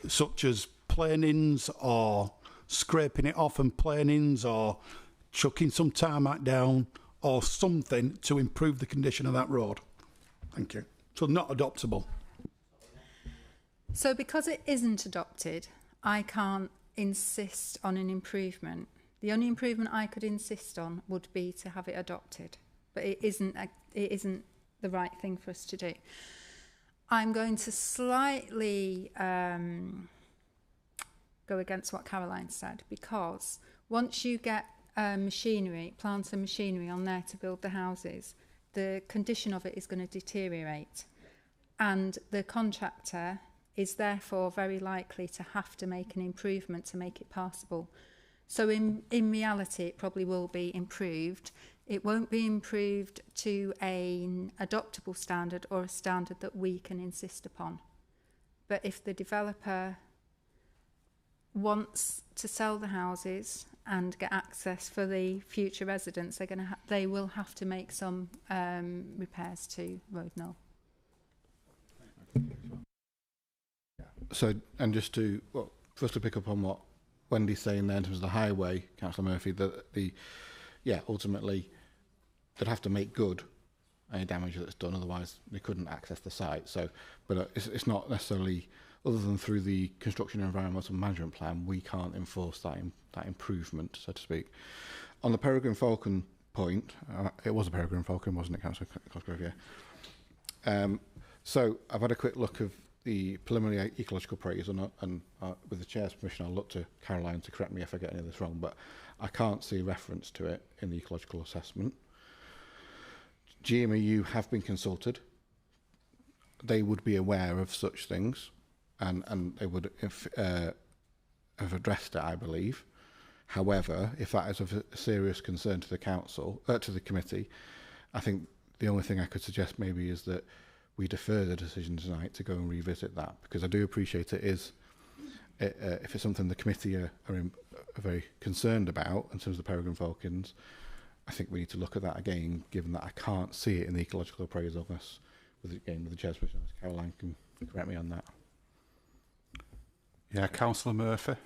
such as planings or scraping it off and planings or chucking some tarmac down or something to improve the condition of that road. Thank you. So not adoptable. So because it isn't adopted, I can't insist on an improvement. The only improvement I could insist on would be to have it adopted, but it isn't the right thing for us to do. I'm going to slightly go against what Caroline said, because once you get machinery, plant and machinery on there to build the houses, the condition of it is going to deteriorate, and the contractor is therefore very likely to have to make an improvement to make it passable. So in reality, it probably will be improved. It won't be improved to an adoptable standard or a standard that we can insist upon. But if the developer wants to sell the houses and get access for the future residents, they will have to make some repairs to Road Knoll. So, and just to, well, first to pick up on what Wendy's saying there in terms of the highway, Councillor Murphy, that ultimately they'd have to make good any damage that's done, otherwise they couldn't access the site. So, but it's not necessarily, other than through the construction and environmental management plan, we can't enforce that improvement, so to speak. On the Peregrine Falcon point, it was a Peregrine Falcon, wasn't it, Councillor Cosgrove? Yeah. So I've had a quick look of the preliminary ecological appraisal, and with the Chair's permission, I'll look to Caroline to correct me if I get any of this wrong, but I can't see reference to it in the ecological assessment. GMEU have been consulted. They would be aware of such things, and they would have addressed it, I believe. However, if that is of a serious concern to the council, to the committee, I think the only thing I could suggest maybe is that we defer the decision tonight to go and revisit that, because I do appreciate it is, if it's something the committee are very concerned about in terms of the Peregrine Falcons, I think we need to look at that again, given that I can't see it in the ecological appraisal. With the Chair's permission, Caroline can correct me on that. Yeah, Councillor Murphy.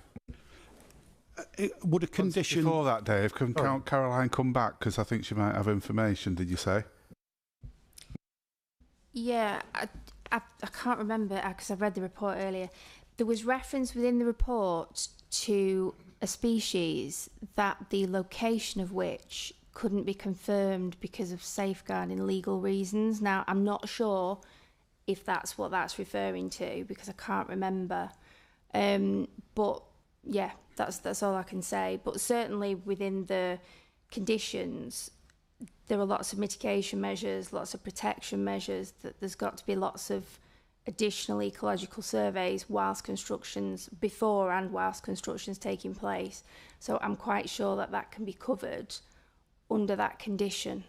Would a condition... Before that, Dave, can Caroline come back? Because I think she might have information, did you say? Yeah, I can't remember because I read the report earlier. There was reference within the report to a species that the location of which couldn't be confirmed because of safeguarding legal reasons. Now, I'm not sure if that's what that's referring to because I can't remember. But yeah, that's all I can say. But certainly within the conditions, there are lots of mitigation measures, lots of protection measures, that there's got to be lots of additional ecological surveys whilst construction's before and whilst construction's taking place. So I'm quite sure that that can be covered under that condition.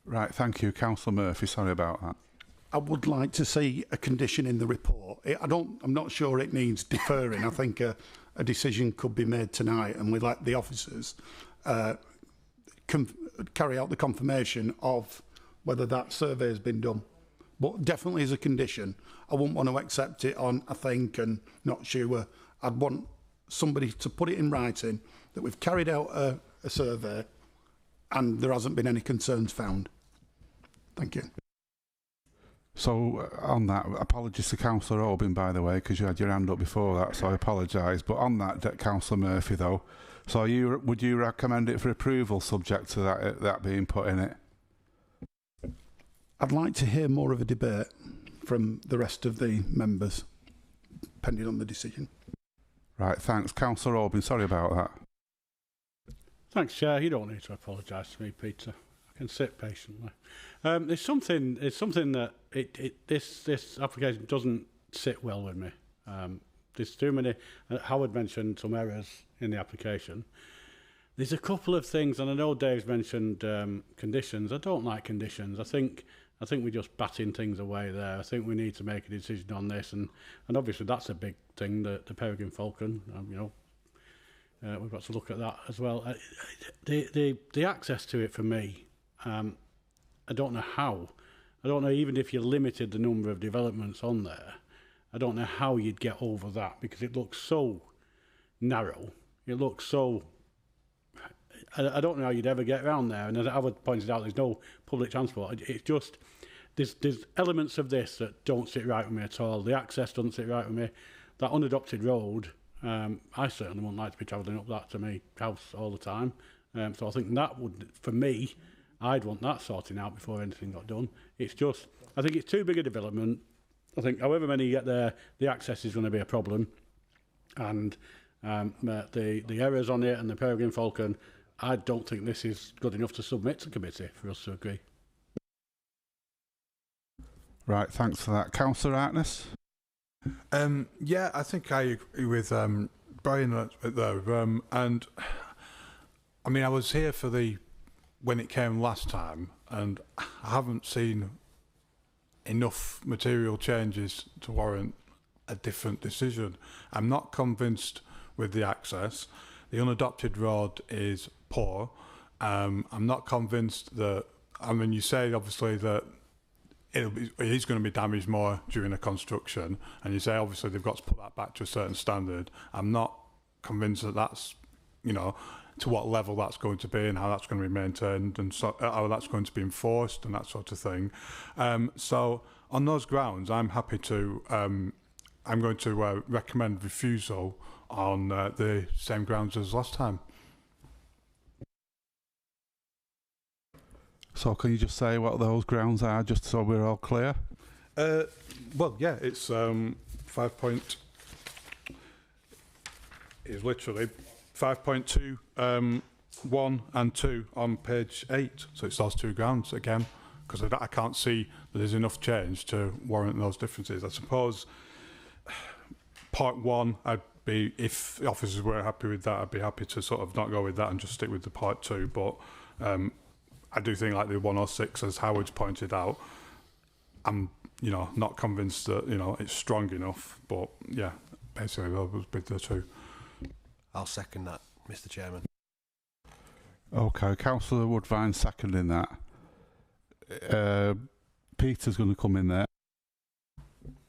Right, thank you. Councillor Murphy, sorry about that. I would like to see a condition in the report. I'm not sure it needs deferring. I think a decision could be made tonight, and we let the officers carry out the confirmation of whether that survey has been done. But definitely as a condition. I wouldn't want to accept it on I think and not sure. I'd want somebody to put it in writing that we've carried out a survey and there hasn't been any concerns found. Thank you. So on that, apologies to Councillor Oldham, by the way, because you had your hand up before that, so I apologise. But on that, Councillor Murphy, though, so would you recommend it for approval subject to that being put in it? I'd like to hear more of a debate from the rest of the members, depending on the decision. Right, thanks. Councillor Oldham, sorry about that. Thanks, Chair. You don't need to apologise to me, Peter. I can sit patiently. There's something that this application doesn't sit well with me. There's too many. Howard mentioned some errors in the application. There's a couple of things, and I know Dave's mentioned conditions. I don't like conditions. I think we're just batting things away there. I think we need to make a decision on this, and obviously that's a big thing. The Peregrine Falcon, we've got to look at that as well. The access to it for me, I don't know how. I don't know, even if you limited the number of developments on there, I don't know how you'd get over that, because it looks so narrow. It looks so... I don't know how you'd ever get around there. And as Howard pointed out, there's no public transport. It's just... There's elements of this that don't sit right with me at all. The access doesn't sit right with me. That unadopted road, I certainly wouldn't like to be travelling up that to my house all the time. So I think that would, for me, I'd want that sorting out before anything got done. It's just, I think it's too big a development. I think however many you get there, the access is going to be a problem. And the errors on it and the Peregrine Falcon, I don't think this is good enough to submit to committee for us to agree. Right, thanks for that. Councillor Harkness? Yeah, I think I agree with Brian there. And I mean, I was here for when it came last time, and I haven't seen enough material changes to warrant a different decision. I'm not convinced with the access. The unadopted road is poor. I'm not convinced that, I mean, you say obviously that it is going to be damaged more during the construction, and you say obviously they've got to put that back to a certain standard. I'm not convinced that that's, to what level that's going to be and how that's going to be maintained, and so, how that's going to be enforced and that sort of thing. So on those grounds, I'm happy to, I'm going to recommend refusal on the same grounds as last time. So can you just say what those grounds are, just so we're all clear? Well, yeah, it's 5.2, 1 and 2 on page 8. So it's those two grounds again, because I can't see that there's enough change to warrant those differences. I suppose part 1, I'd be, if the officers were happy with that, I'd be happy to sort of not go with that and just stick with the part 2. But I do think, like the 106, as Howard's pointed out, I'm not convinced that it's strong enough. But yeah, basically those would be the two. I'll second that, Mr. Chairman. Okay, Councillor Woodvine seconding that. Peter's going to come in there.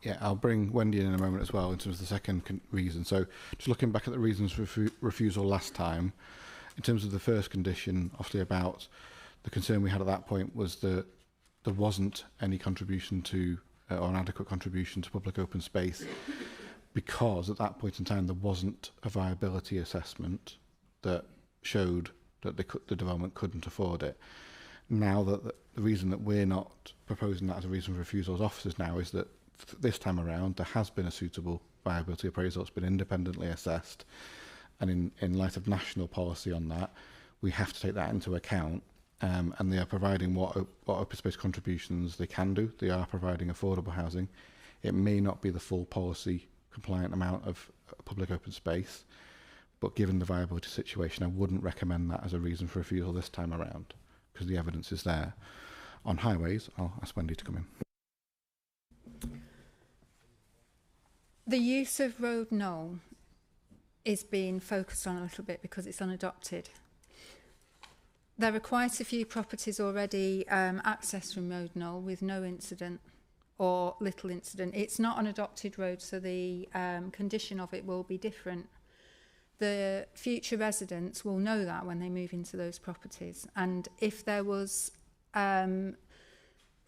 Yeah, I'll bring Wendy in a moment as well in terms of the second reason. So just looking back at the reasons for refusal last time, in terms of the first condition, obviously about the concern we had at that point was that there wasn't any contribution to, or an adequate contribution to public open space, because at that point in time there wasn't a viability assessment that showed that the development couldn't afford it. Now that the reason that we're not proposing that as a reason for refusal as officers now is that this time around there has been a suitable viability appraisal. It's been independently assessed, and in light of national policy on that, we have to take that into account. And they are providing what open space contributions they can do. They are providing affordable housing. It may not be the full policy compliant amount of public open space, but given the viability situation, I wouldn't recommend that as a reason for refusal this time around, because the evidence is there. On highways, I'll ask Wendy to come in. The use of Road Knoll is being focused on a little bit because it's unadopted. There are quite a few properties already accessed from Road Knoll with no incident or little incident. It's not an adopted road, so the condition of it will be different. The future residents will know that when they move into those properties. And if there was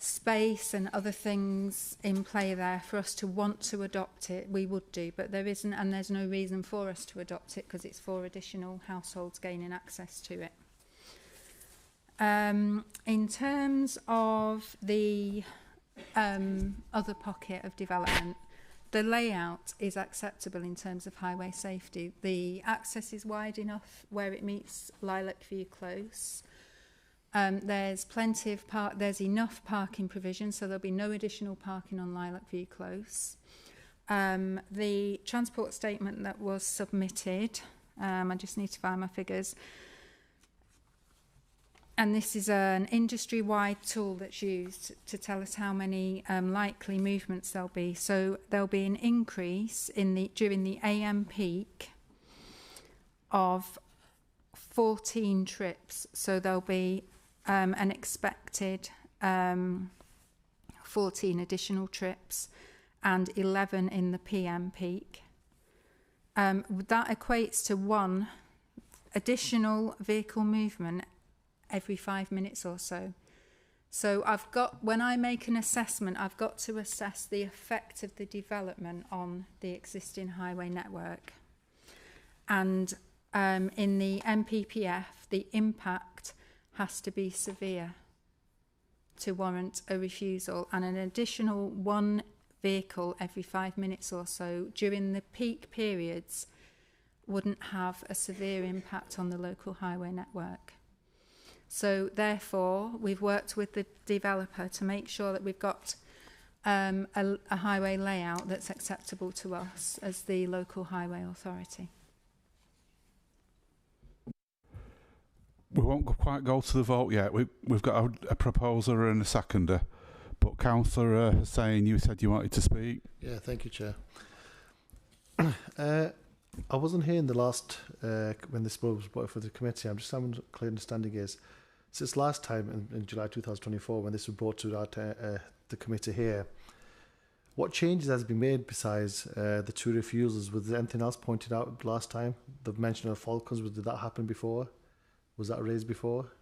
space and other things in play there for us to want to adopt it, we would do, but there isn't, and there's no reason for us to adopt it because it's for additional households gaining access to it. In terms of the other pocket of development, the layout is acceptable in terms of highway safety. The access is wide enough where it meets Lilac View Close. There's plenty of there's enough parking provision, so there'll be no additional parking on Lilac View Close. The transport statement that was submitted, I just need to find my figures, and this is an industry-wide tool that's used to tell us how many likely movements there'll be. So there'll be an increase in during the AM peak of 14 trips. So there'll be an expected 14 additional trips and 11 in the PM peak. That equates to 1 additional vehicle movement every 5 minutes or so. So when I make an assessment, I've got to assess the effect of the development on the existing highway network. And in the MPPF, the impact has to be severe to warrant a refusal, and an additional 1 vehicle every 5 minutes or so during the peak periods wouldn't have a severe impact on the local highway network. So therefore, we've worked with the developer to make sure that we've got a highway layout that's acceptable to us as the local highway authority. We won't quite go to the vote yet. We've got a proposer and a seconder. But Councillor Hussain, you said you wanted to speak. Yeah, thank you, Chair. I wasn't here in the last, when this was brought for the committee. I'm just having a clear understanding is, since last time in July 2024, when this was brought to the committee here, what changes has been made besides the 2 refusals? Was there anything else pointed out last time? The mention of Falcons, did that happen before? Was that raised before?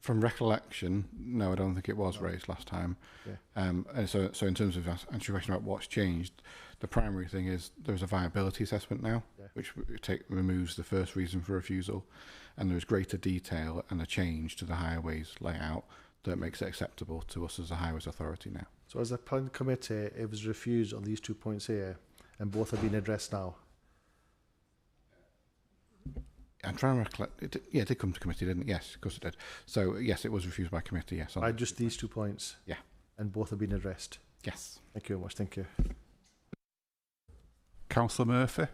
From recollection, no, I don't think it was raised last time. Yeah. And so in terms of answering your question about what's changed, the primary thing is there's a viability assessment now, which removes the first reason for refusal, and there's greater detail and a change to the highways layout that makes it acceptable to us as a highways authority now. So as a planning committee, it was refused on these 2 points here, and both have been addressed now. I'm trying to recollect. It did come to committee, didn't it? Yes, of course it did. So, yes, it was refused by committee, yes. By just these 2 points? Yeah. And both have been addressed? Yes. Thank you very much. Thank you. Councillor Murphy.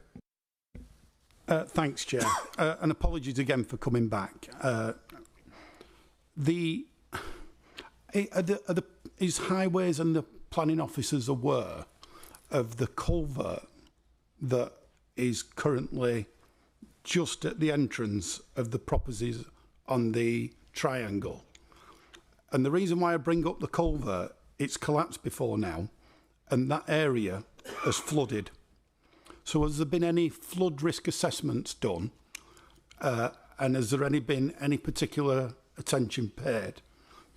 Thanks, Chair. And apologies again for coming back. Is Highways and the planning officers aware of the culvert that is currently just at the entrance of the properties on the triangle? And the reason why I bring up the culvert, it's collapsed before now, and that area has flooded. So has there been any flood risk assessments done? And has there been any particular attention paid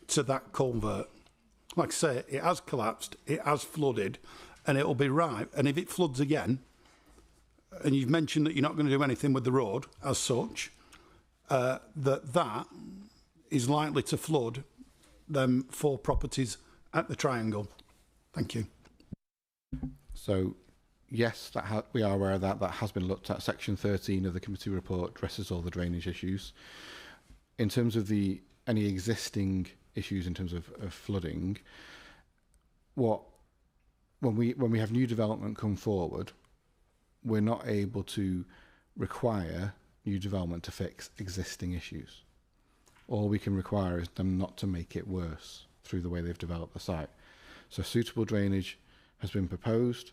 to that culvert? Like I say, it has collapsed, it has flooded, and it'll be right. And if it floods again, and you've mentioned that you're not going to do anything with the road as such, that is likely to flood them 4 properties at the triangle. Thank you. So, yes, we are aware of that. That has been looked at. Section 13 of the committee report addresses all the drainage issues. In terms of any existing issues in terms of flooding, when we have new development come forward, we're not able to require new development to fix existing issues. All we can require is them not to make it worse through the way they've developed the site. So suitable drainage has been proposed.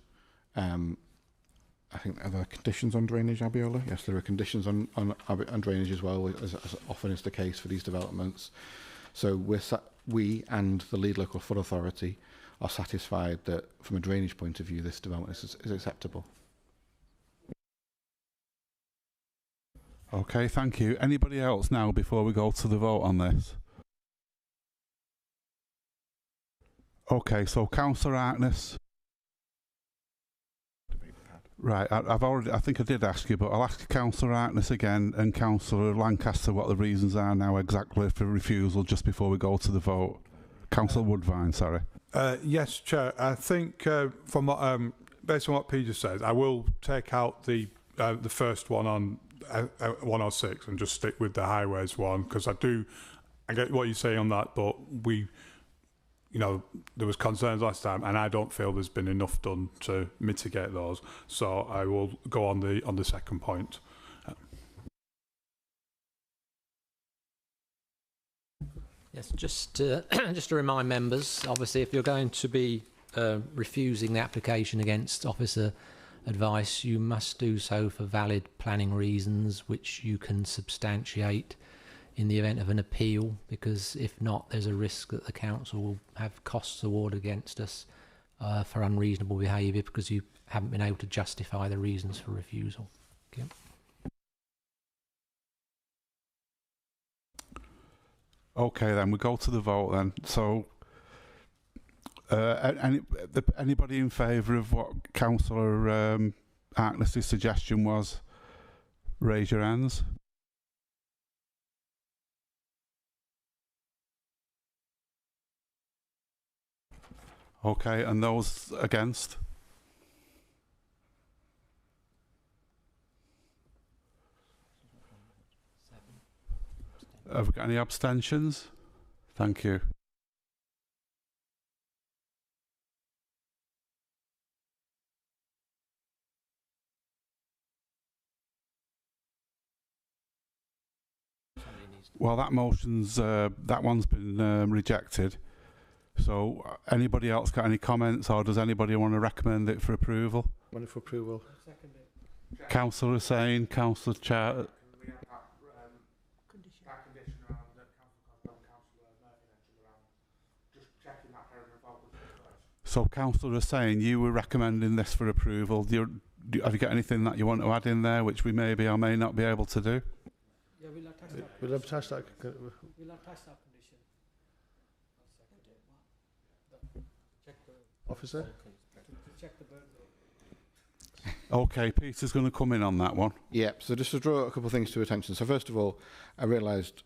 I think, are there conditions on drainage, Abiola? Yes, there are conditions on drainage as well, as often is the case for these developments. So we and the lead local flood authority are satisfied that from a drainage point of view, this development is acceptable. Okay, thank you. Anybody else now before we go to the vote on this? Okay, so Councillor Harkness. Right, I think I did ask you, but I'll ask Councillor Harkness again and Councillor Lancaster what the reasons are now exactly for refusal just before we go to the vote. Councillor Woodvine, sorry. Yes, Chair. I think from what, based on what Peter says, I will take out the first one on 106 and just stick with the highways one, because I get what you say on that, but there was concerns last time, and I don't feel there's been enough done to mitigate those. So I will go on the second point. Yes, just to remind members, obviously, if you're going to be refusing the application against officer advice, you must do so for valid planning reasons, which you can substantiate in the event of an appeal, because if not, there's a risk that the council will have costs awarded against us for unreasonable behaviour because you haven't been able to justify the reasons for refusal. Okay. Okay, then we go to the vote then. So, anybody in favour of what Councillor Harkness's suggestion was? Raise your hands. Okay, and those against? Have we got any abstentions? Thank you. Well, that motion's that one's been rejected. So, anybody else got any comments, or does anybody want to recommend it for approval? One for approval. Councillor Hussain, Councillor Charter. So, Councillor Hussain, you were recommending this for approval. Have you got anything that you want to add in there, which we may or may not be able to do? Yeah, we'll attach that. We'll attach that condition. Officer? Check the bird. Okay, Peter's going to come in on that one. Yep, so just to draw a couple of things to attention. So first of all, I realised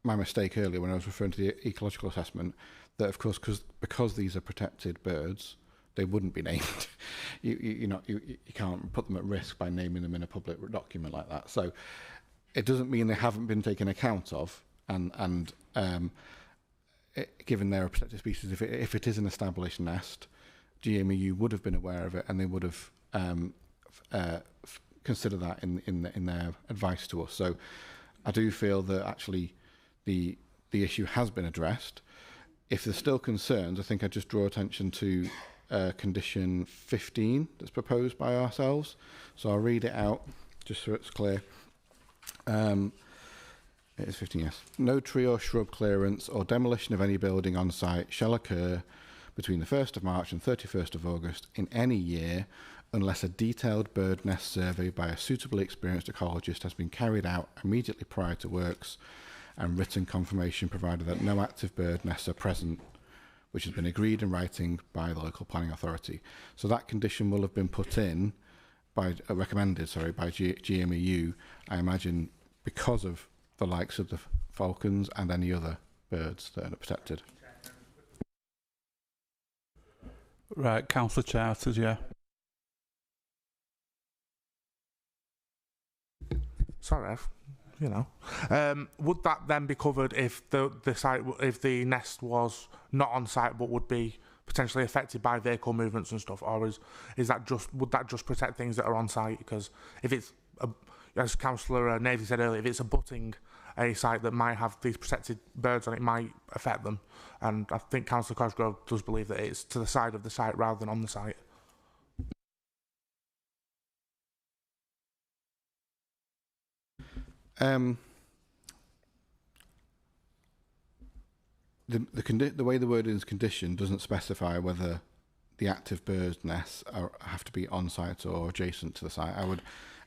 my mistake earlier when I was referring to the ecological assessment, that of course, because these are protected birds, they wouldn't be named. You can't put them at risk by naming them in a public document like that. So it doesn't mean they haven't been taken account of, and given they're a protected species, if it is an established nest, GMEU would have been aware of it, and they would have considered that in their advice to us. So I do feel that actually the issue has been addressed. If there's still concerns, I think I'd just draw attention to condition 15 that's proposed by ourselves. So I'll read it out just so it's clear. It is 15, yes. No tree or shrub clearance or demolition of any building on site shall occur between the 1st of March and 31st of August in any year unless a detailed bird nest survey by a suitably experienced ecologist has been carried out immediately prior to works and written confirmation provided that no active bird nests are present, which has been agreed in writing by the local planning authority. So that condition will have been put in by recommended, by GMEU, I imagine, because of the likes of the falcons and any other birds that are protected. Right, Councillor Charters, yeah. Sorry, would that then be covered if the nest was not on site but would be potentially affected by vehicle movements and stuff, or would that just protect things that are on site? Because if it's as Councillor Navy said earlier, if it's abutting a site that might have these protected birds on it, might affect them. And I think Councillor Cosgrove does believe that it's to the side of the site rather than on the site. The way the word is conditioned doesn't specify whether the active bird nests have to be on site or adjacent to the site. I would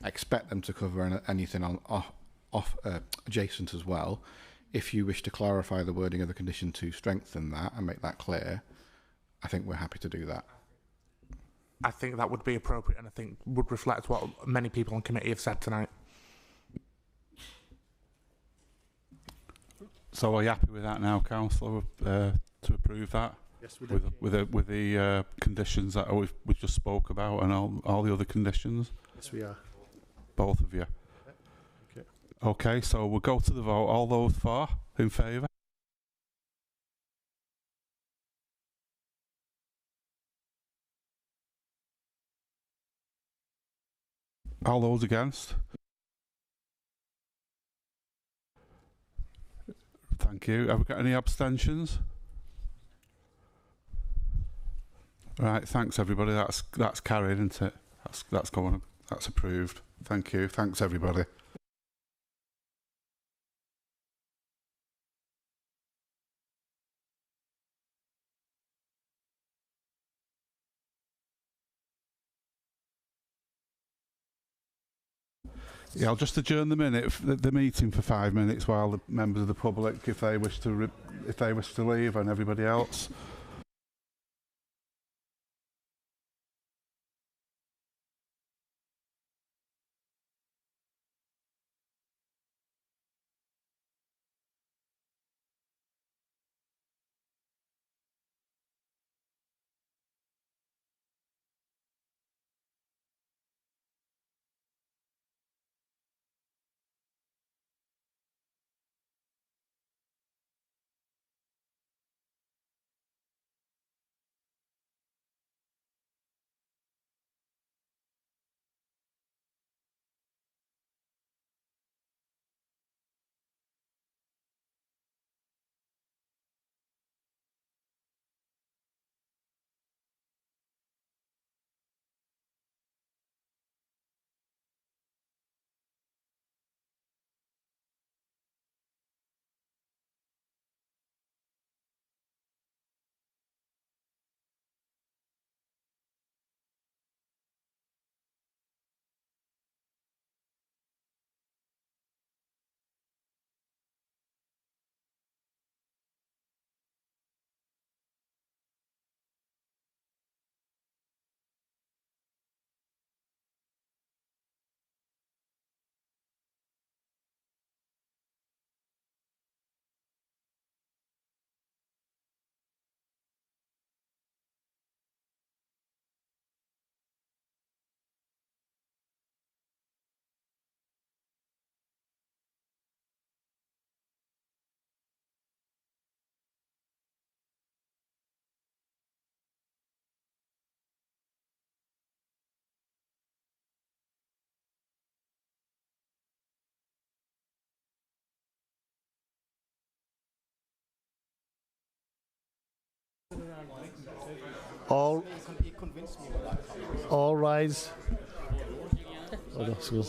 expect them to cover anything adjacent as well. If you wish to clarify the wording of the condition to strengthen that and make that clear, I think we're happy to do that. I think that would be appropriate, and I think would reflect what many people on committee have said tonight. So are you happy with that now, Councillor, to approve that? Yes, we do. With the conditions that we just spoke about and all the other conditions? Yes, we are. Both of you? Okay. Okay, so we'll go to the vote. All those for? In favour? All those against? Thank you. Have we got any abstentions? Right, thanks everybody. That's carried, isn't it? That's going. That's approved. Thank you. Thanks everybody. Yeah, I'll just adjourn the meeting for 5 minutes while the members of the public, if they wish to leave, and everybody else. All rise. Oh, no,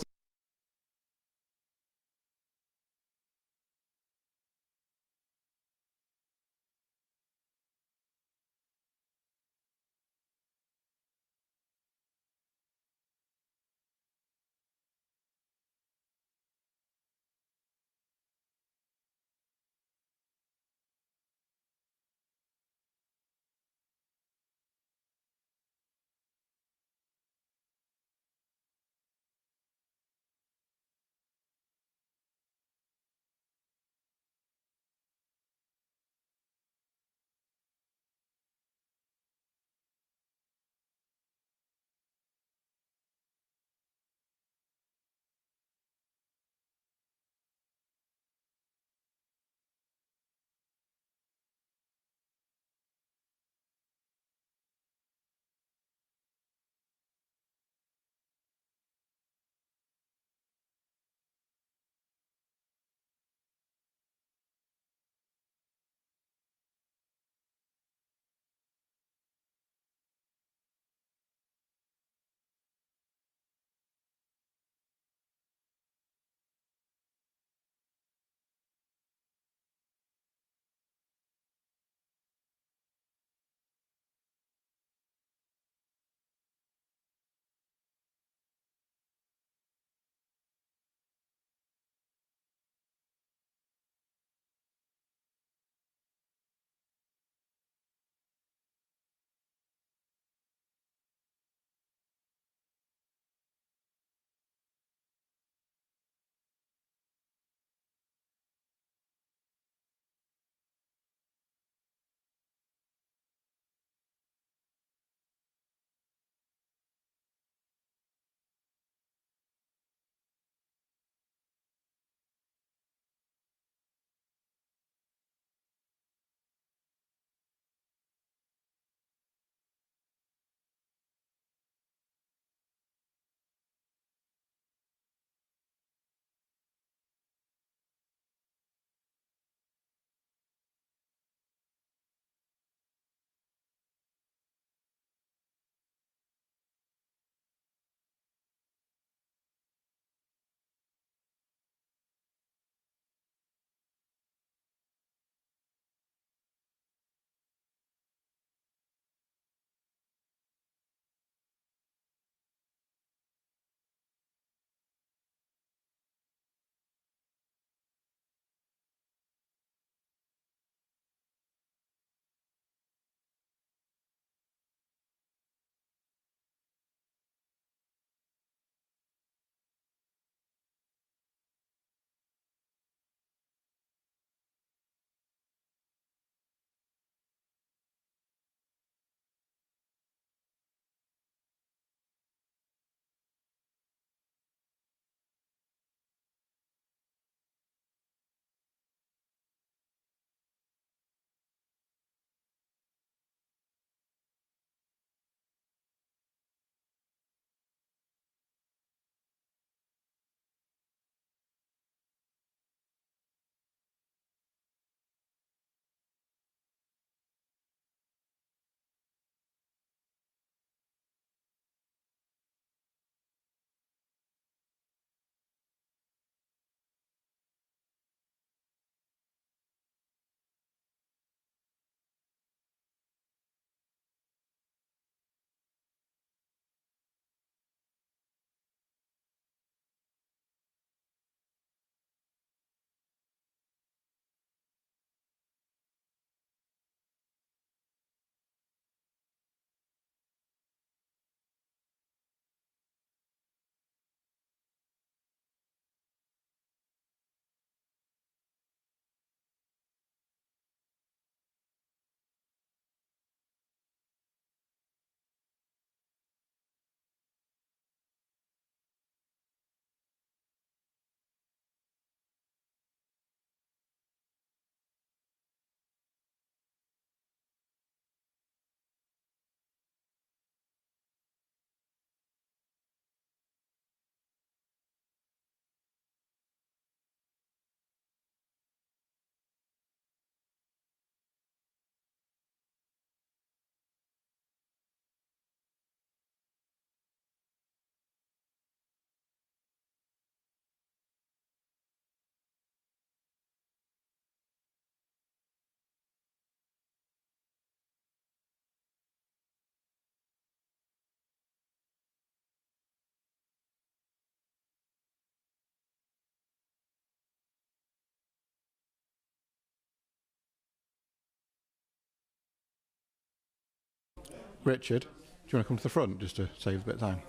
Richard, do you want to come to the front just to save a bit of time?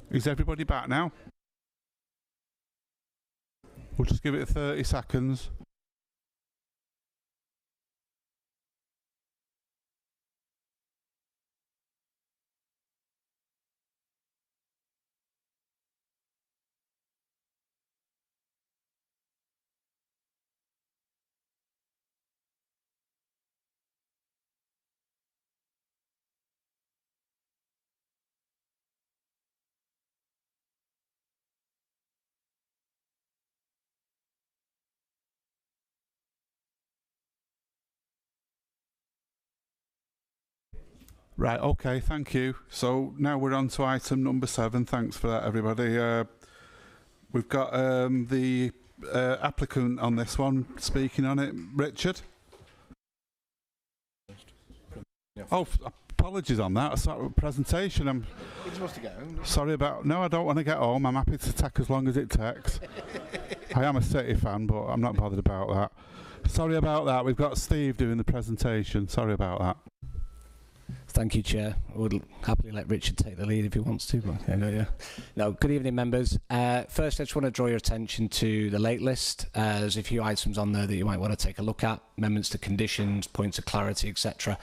Is everybody back now? We'll just give it 30 seconds. Right, okay, thank you. So now we're on to item number 7. Thanks for that, everybody. We've got the applicant on this one speaking on it. Richard? Oh, apologies on that. I started with presentation. You're supposed to get home. Sorry about... No, I don't want to get home. I'm happy to take as long as it takes. I am a City fan, but I'm not bothered about that. Sorry about that. We've got Steve doing the presentation. Sorry about that. Thank you, Chair. I would happily let Richard take the lead if he wants to. But no, good evening, members. First, I just want to draw your attention to the late list. There's a few items on there that you might want to take a look at. Amendments to conditions, points of clarity, etc.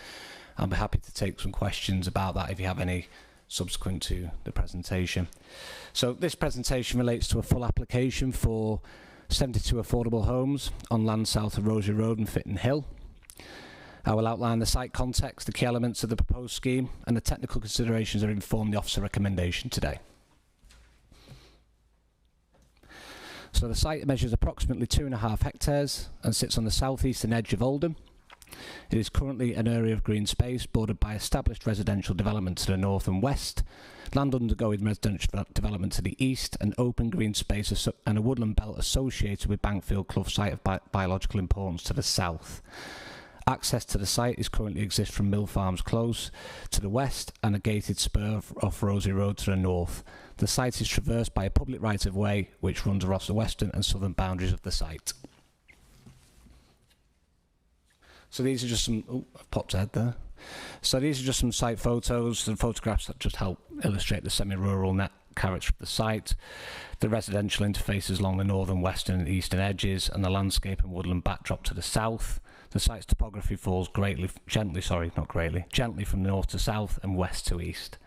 I'll be happy to take some questions about that if you have any subsequent to the presentation. So this presentation relates to a full application for 72 affordable homes on land south of Rosary Road and Fitton Hill. I will outline the site context, the key elements of the proposed scheme, and the technical considerations that inform the officer recommendation today. So the site measures approximately 2.5 hectares and sits on the southeastern edge of Oldham. It is currently an area of green space bordered by established residential development to the north and west, land undergoing residential development to the east, and open green space and a woodland belt associated with Bankfield Clough site of biological importance to the south. Access to the site currently exists from Mill Farms Close to the west and a gated spur off Rosary Road to the north. The site is traversed by a public right-of-way which runs across the western and southern boundaries of the site. So these are just some... Oh, I've popped ahead there. So these are just some site photos and photographs that just help illustrate the semi-rural net character of the site. The residential interfaces along the northern, western and eastern edges, and the landscape and woodland backdrop to the south. The site's topography falls gently from north to south and west to east.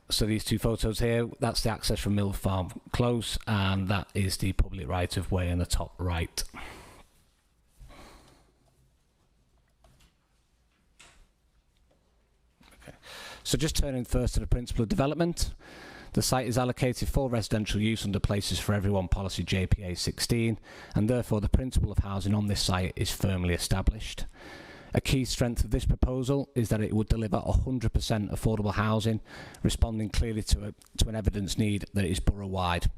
So these two photos here, that's the access from Mill Farm Close, and that is the public right-of-way in the top right. Okay. So just turning first to the principle of development. The site is allocated for residential use under Places for Everyone policy JPA 16, and therefore the principle of housing on this site is firmly established. A key strength of this proposal is that it would deliver 100% affordable housing, responding clearly to an evidence need that is borough-wide.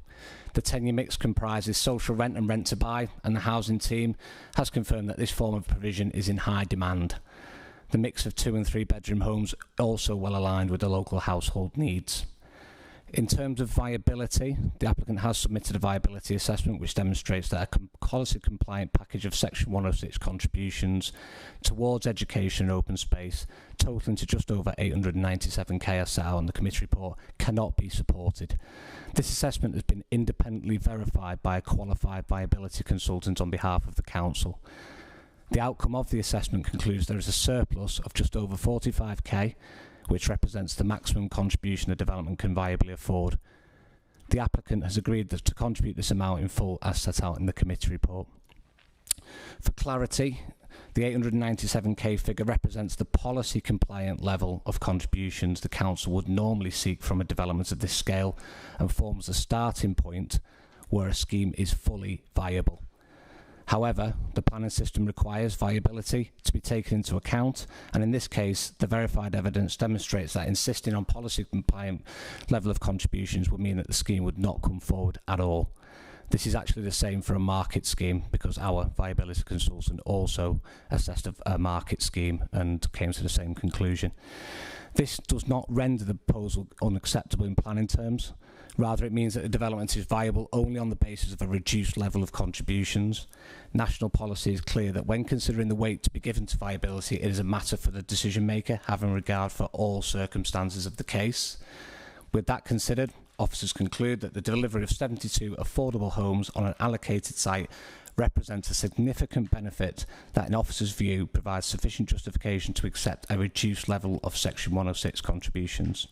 The tenure mix comprises social rent and rent to buy, and the housing team has confirmed that this form of provision is in high demand. The mix of 2- and 3-bedroom homes also well aligned with the local household needs. In terms of viability, the applicant has submitted a viability assessment which demonstrates that a policy-compliant package of Section 106 contributions towards education and open space, totaling to just over 897k as set out in the committee report, cannot be supported. This assessment has been independently verified by a qualified viability consultant on behalf of the council. The outcome of the assessment concludes there is a surplus of just over 45k, which represents the maximum contribution the development can viably afford. The applicant has agreed to contribute this amount in full as set out in the committee report. For clarity, the 897k figure represents the policy compliant level of contributions the council would normally seek from a development of this scale and forms a starting point where a scheme is fully viable. However, the planning system requires viability to be taken into account, and in this case, the verified evidence demonstrates that insisting on policy-compliant level of contributions would mean that the scheme would not come forward at all. This is actually the same for a market scheme, because our viability consultant also assessed a market scheme and came to the same conclusion. This does not render the proposal unacceptable in planning terms. Rather, it means that the development is viable only on the basis of a reduced level of contributions. National policy is clear that when considering the weight to be given to viability, it is a matter for the decision maker, having regard for all circumstances of the case. With that considered, officers conclude that the delivery of 72 affordable homes on an allocated site represents a significant benefit that, in officers' view, provides sufficient justification to accept a reduced level of Section 106 contributions.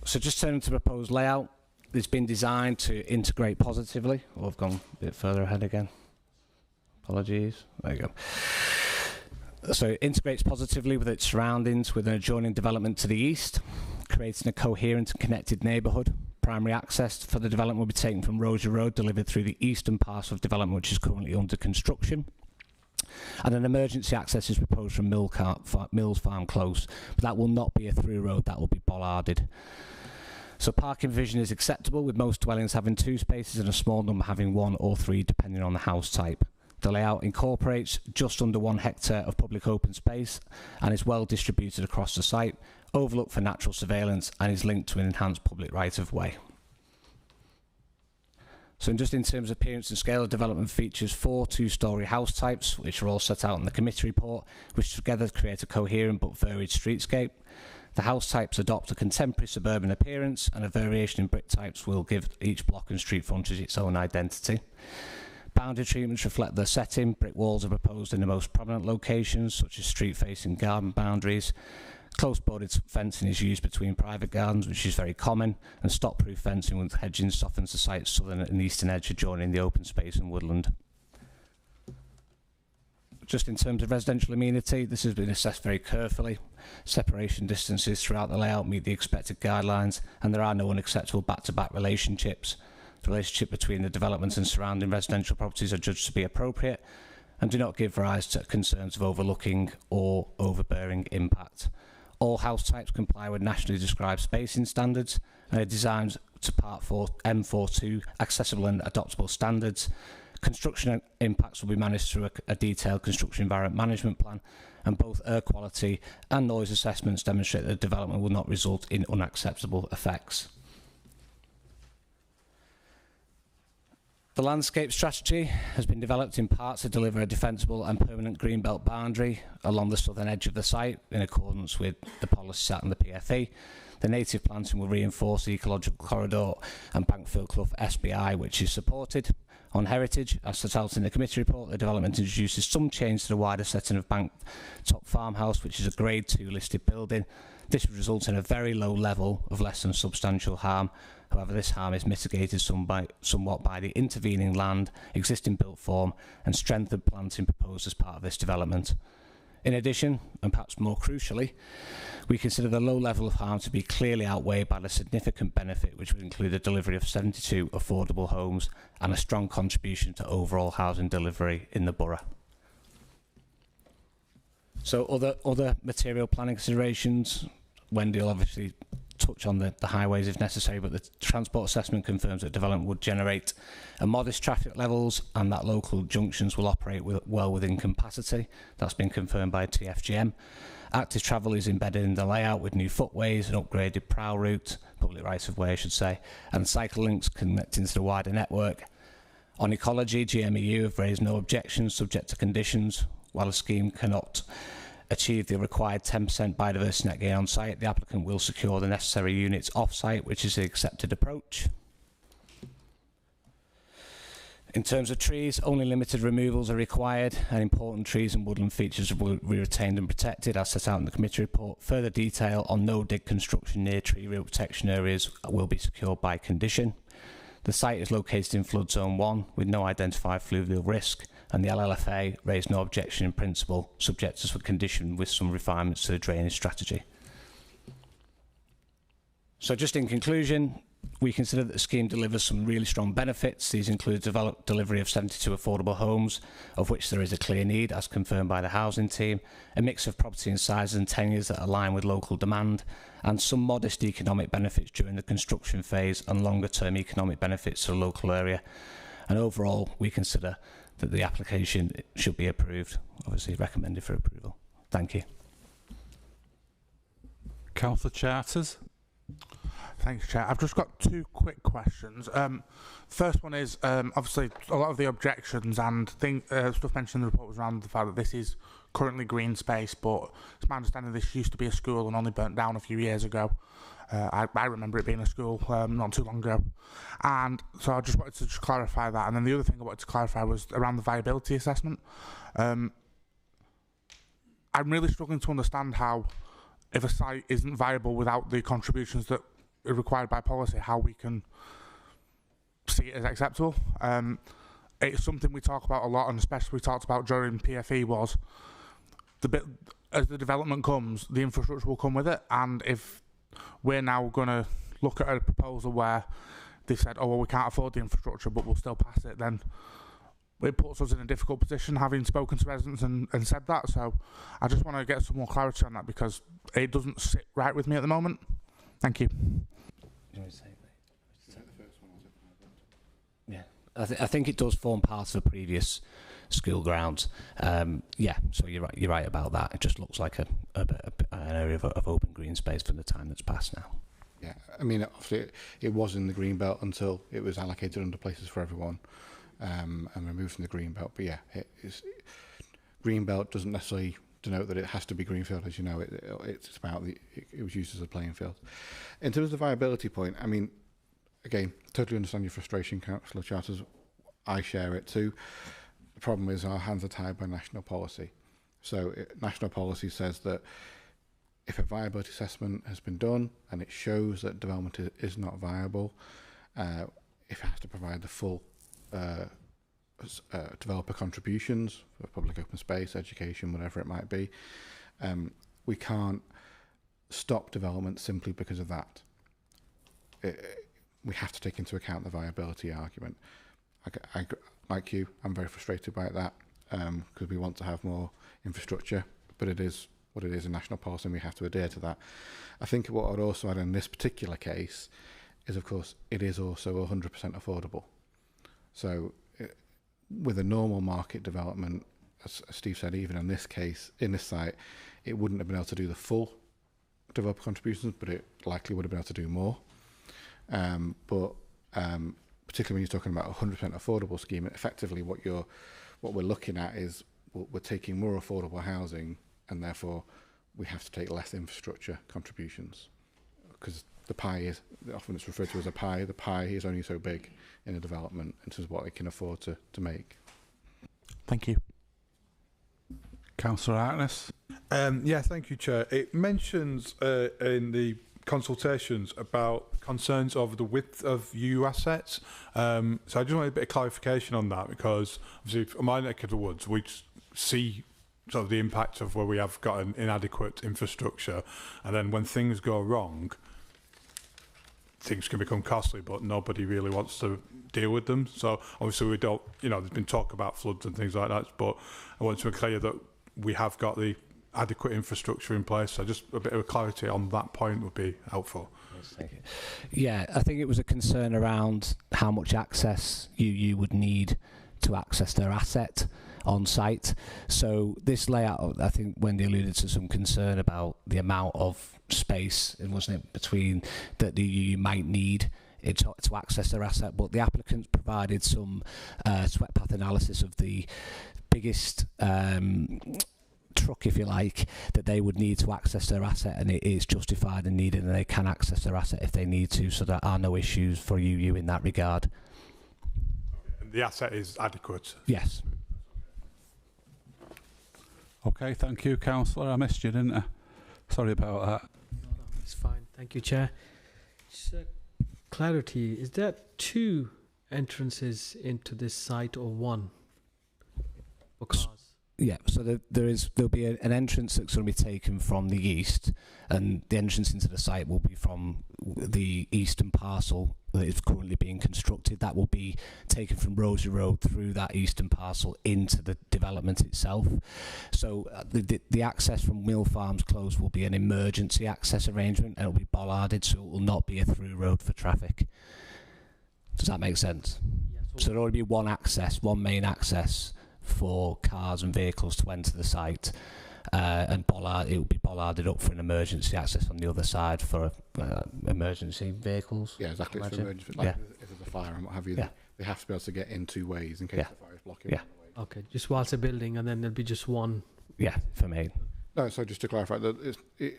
So just turning to the proposed layout, it's been designed to integrate positively. Oh, I've gone a bit further ahead again. Apologies. There you go. So it integrates positively with its surroundings, with an adjoining development to the east, creating a coherent and connected neighbourhood. Primary access for the development will be taken from Rosia Road, delivered through the eastern parcel of development, which is currently under construction. And an emergency access is proposed from Mills Farm Close, but that will not be a through road, that will be bollarded. So parking provision is acceptable, with most dwellings having 2 spaces and a small number having 1 or 3, depending on the house type. The layout incorporates just under 1 hectare of public open space and is well distributed across the site, overlooked for natural surveillance, and is linked to an enhanced public right-of-way. So just in terms of appearance and scale, the development features 4 2-storey house types, which are all set out in the committee report, which together create a coherent but varied streetscape. The house types adopt a contemporary suburban appearance, and a variation in brick types will give each block and street frontage its own identity. Boundary treatments reflect their setting. Brick walls are proposed in the most prominent locations, such as street-facing garden boundaries. Close-bordered fencing is used between private gardens, which is very common, and stop-proof fencing with hedging softens the site's southern and eastern edge, adjoining the open space and woodland. Just in terms of residential amenity, this has been assessed very carefully. Separation distances throughout the layout meet the expected guidelines, and there are no unacceptable back-to-back relationships. The relationship between the development and surrounding residential properties are judged to be appropriate and do not give rise to concerns of overlooking or overbearing impact. All house types comply with nationally described spacing standards and are designed to Part 4 M42 accessible and adoptable standards. Construction impacts will be managed through a detailed construction environment management plan, and both air quality and noise assessments demonstrate that the development will not result in unacceptable effects. The landscape strategy has been developed in part to deliver a defensible and permanent greenbelt boundary along the southern edge of the site in accordance with the policy set in the PFE. The native planting will reinforce the ecological corridor and Bankfield Clough SBI, which is supported. On heritage, as set out in the committee report, the development introduces some change to the wider setting of Bank Top Farmhouse, which is a Grade 2 listed building. This would result in a very low level of less than substantial harm. However, this harm is mitigated somewhat by the intervening land, existing built form, and strengthened planting proposed as part of this development. In addition, and perhaps more crucially, we consider the low level of harm to be clearly outweighed by the significant benefit, which would include the delivery of 72 affordable homes and a strong contribution to overall housing delivery in the borough. So other material planning considerations, Wendy will obviously touch on the highways if necessary, but the transport assessment confirms that development would generate a modest traffic levels and that local junctions will operate well within capacity. That's been confirmed by TFGM. Active travel is embedded in the layout with new footways, an upgraded prow route, public right-of-way I should say, and cycle links connecting to the wider network. On ecology, GMEU have raised no objections subject to conditions. While a scheme cannot achieve the required 10% biodiversity net gain on site, the applicant will secure the necessary units off-site, which is the accepted approach. In terms of trees, only limited removals are required, and important trees and woodland features will be retained and protected, as set out in the committee report. Further detail on no-dig construction near tree root protection areas will be secured by condition. The site is located in flood zone 1 with no identified fluvial risk, and the LLFA raised no objection in principle, subject to condition with some refinements to the drainage strategy. So just in conclusion, we consider that the scheme delivers some really strong benefits. These include delivery of 72 affordable homes, of which there is a clear need, as confirmed by the housing team, a mix of property in sizes and tenures that align with local demand, and some modest economic benefits during the construction phase and longer-term economic benefits to the local area. And overall, we consider that the application should be approved, obviously recommended for approval. Thank you. Councillor Charters. Thanks, Chair. I've just got two quick questions. First one is, obviously, a lot of the objections and stuff mentioned in the report was around the fact that this is currently green space, but it's my understanding this used to be a school and only burnt down a few years ago. I remember it being a school not too long ago. And so I just wanted to just clarify that. And then the other thing I wanted to clarify was around the viability assessment. I'm really struggling to understand how, if a site isn't viable without the contributions that are required by policy, how we can see it as acceptable. It's something we talk about a lot, and especially we talked about during PFE, was as the development comes, the infrastructure will come with it. And if we're now going to look at a proposal where they've said, oh, well, we can't afford the infrastructure, but we'll still pass it, then it puts us in a difficult position, having spoken to residents and said that. So I just want to get some more clarity on that, because it doesn't sit right with me at the moment. Thank you. Yeah, I think it does form part of the previous school grounds. Yeah, so you're right about that. It just looks like an area of open green space for the time that's passed now. Yeah, I mean, obviously it was in the green belt until it was allocated under places for everyone, and removed from the green belt. But yeah, green belt doesn't necessarily denote that it has to be greenfield, as you know. It's about it was used as a playing field. In terms of the viability point, I mean, again, totally understand your frustration, Councillor Charters. I share it too. The problem is our hands are tied by national policy. So national policy says that if a viability assessment has been done and it shows that development is not viable, if it has to provide the full developer contributions for public open space, education, whatever it might be, we can't stop development simply because of that. We have to take into account the viability argument. I like you, I'm very frustrated by that, because we want to have more infrastructure, but it is what it is in national policy, and we have to adhere to that. I think what I'd also add in this particular case is, of course, it is also 100% affordable. So with a normal market development, as Steve said, even in this case, in this site, it wouldn't have been able to do the full developer contributions, but it likely would have been able to do more. Particularly when you're talking about a 100% affordable scheme, effectively what we're looking at is we're taking more affordable housing, and therefore we have to take less infrastructure contributions, because the pie is, often it's referred to as a pie, the pie is only so big in a development in terms of what they can afford to make. Thank you. Councillor Harkness. Yeah, thank you, Chair. It mentions in the consultations about concerns over the width of UU assets. So I just wanted a bit of clarification on that, because obviously from my neck of the woods, we see sort of the impact of where we have got an inadequate infrastructure, and then when things go wrong, things can become costly, but nobody really wants to deal with them. So obviously we don't, there's been talk about floods and things like that, but I want to be clear that we have got the adequate infrastructure in place. So just a bit of clarity on that point would be helpful. Yeah, I think it was a concern around how much access UU would need to access their asset on site. So this layout, I think Wendy alluded to some concern about the amount of space, and wasn't it, between that the UU might need it to access their asset, but the applicants provided some sweat path analysis of the biggest truck, if you like, that they would need to access their asset, and it is justified and needed, and they can access their asset if they need to, so there are no issues for UU in that regard. The asset is adequate? Yes. Okay, thank you, Councillor. I missed you, didn't I? Sorry about that. No, it's fine. Thank you, Chair. Just clarity, is there 2 entrances into this site or 1? For cars? Yeah, so there'll be an entrance that's going to be taken from the east, and the entrance into the site will be from the eastern parcel that is currently being constructed. That will be taken from Rosary Road through that eastern parcel into the development itself. So the access from Mill Farms Close will be an emergency access arrangement, and it will be bollarded, so it will not be a through road for traffic. Does that make sense? Yeah, so there'll only be one main access for cars and vehicles to enter the site, and it will be bollarded up for an emergency access on the other side for emergency vehicles. Yeah, exactly. It's for emergency, Yeah. if there's a fire and what have you, Yeah. they have to be able to get in two ways in case Yeah. the fire is blocking. Yeah. Okay, just whilst they're building, and then there'll be just one. Yeah, for me. No, so just to clarify, that the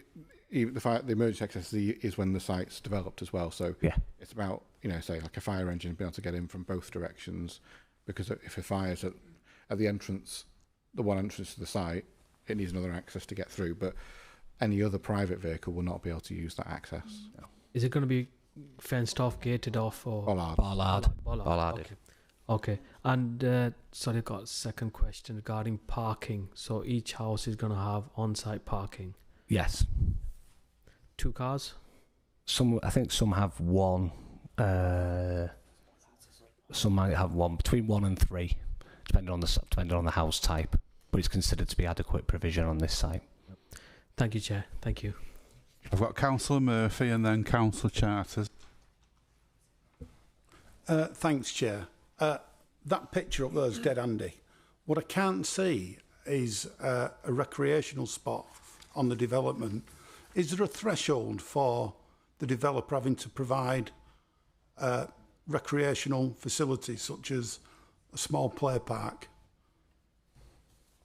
emergency access is when the site's developed as well. So yeah, it's about, say like a fire engine being able to get in from both directions, because if a fire's at the entrance, the one entrance to the site, it needs another access to get through. But any other private vehicle will not be able to use that access. No. Is it going to be fenced off, gated off, or bollard? Okay. And sorry, I've got a second question regarding parking. So each house is going to have on-site parking. Yes. 2 cars? I think some have one. Some might have one, between 1 and 3, depending on the house type. But it's considered to be adequate provision on this site. Thank you, Chair. Thank you. I've got Councillor Murphy and then Councillor Charters. Thanks, Chair. That picture up there is dead handy. What I can't see is a recreational spot on the development. Is there a threshold for the developer having to provide recreational facilities such as a small play park?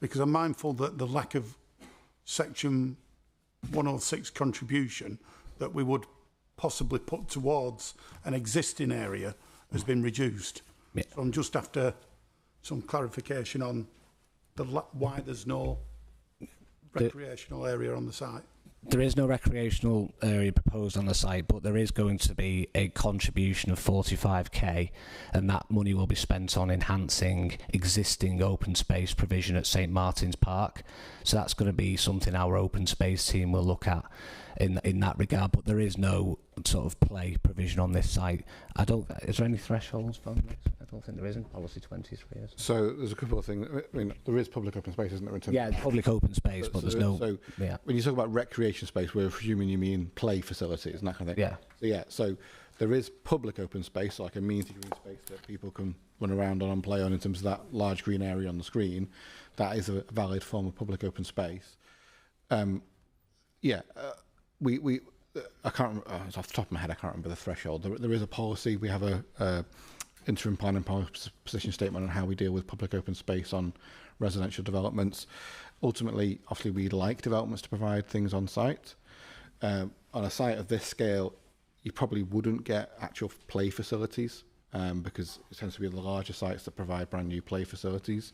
Because I'm mindful that the lack of Section 106 contribution that we would possibly put towards an existing area has been reduced. Yeah. So I'm just after some clarification on why there's no recreational area on the site. There is no recreational area proposed on the site, but there is going to be a contribution of 45k, and that money will be spent on enhancing existing open space provision at St Martin's Park. So that's going to be something our open space team will look at in that regard. But there is no sort of play provision on this site. Is there any thresholds for this? I don't think there is in policy 23. So there's a couple of things. I mean, there is public open space, isn't there? In terms Yeah, public open space, but there's no. So yeah. When you talk about recreation space, we're presuming you mean play facilities and that kind of thing. Yeah. So there is public open space, like a amenity green space that people can run around on and play on in terms of that large green area on the screen. That is a valid form of public open space. We I can't it's off the top of my head, I can't remember the threshold. There is a policy. We have a interim plan and policy position statement on how we deal with public open space on residential developments. Ultimately, obviously, we'd like developments to provide things on site. On a site of this scale, you probably wouldn't get actual play facilities because it tends to be the larger sites that provide brand new play facilities.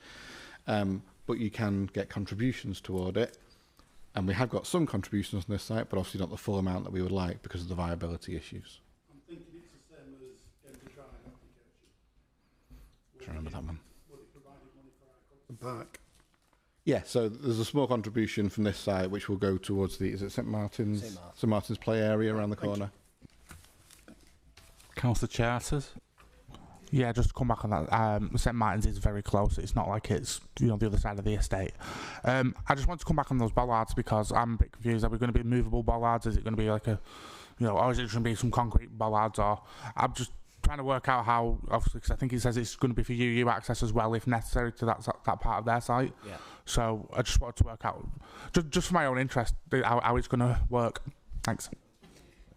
But you can get contributions toward it. And we have got some contributions on this site, but obviously not the full amount that we would like because of the viability issues. I'm thinking it's the same as Gentle Drive application. I remember that one. Would it provide money for our park? Yeah, so there's a small contribution from this site which will go towards is it St Martin's play area around the corner. Councillor Charters. Yeah, just to come back on that, St Martin's is very close. It's not like it's the other side of the estate. I just want to come back on those bollards because I'm a bit confused. Are we going to be movable bollards? Is it going to be like or is it going to be some concrete bollards? Or I'm just trying to work out how, obviously, because I think it says it's going to be for UU access as well if necessary to that part of their site. Yeah. So I just wanted to work out, just for my own interest, how it's going to work. Thanks.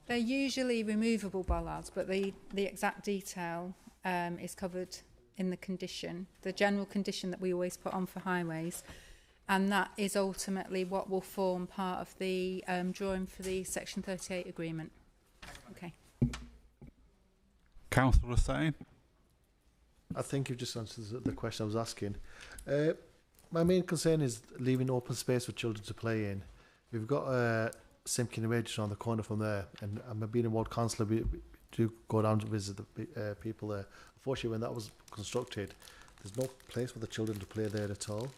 They're usually removable bollards, but the exact detail is covered in the condition, the general condition that we always put on for highways, and that is ultimately what will form part of the drawing for the Section 38 agreement. Okay. Councillor Hussain. I think you've just answered the question I was asking. My main concern is leaving open space for children to play in. We've got Simkin Ridge on the corner from there, and I'm being a ward councillor. To go down to visit the people there. Unfortunately, when that was constructed, there's no place for the children to play there at all.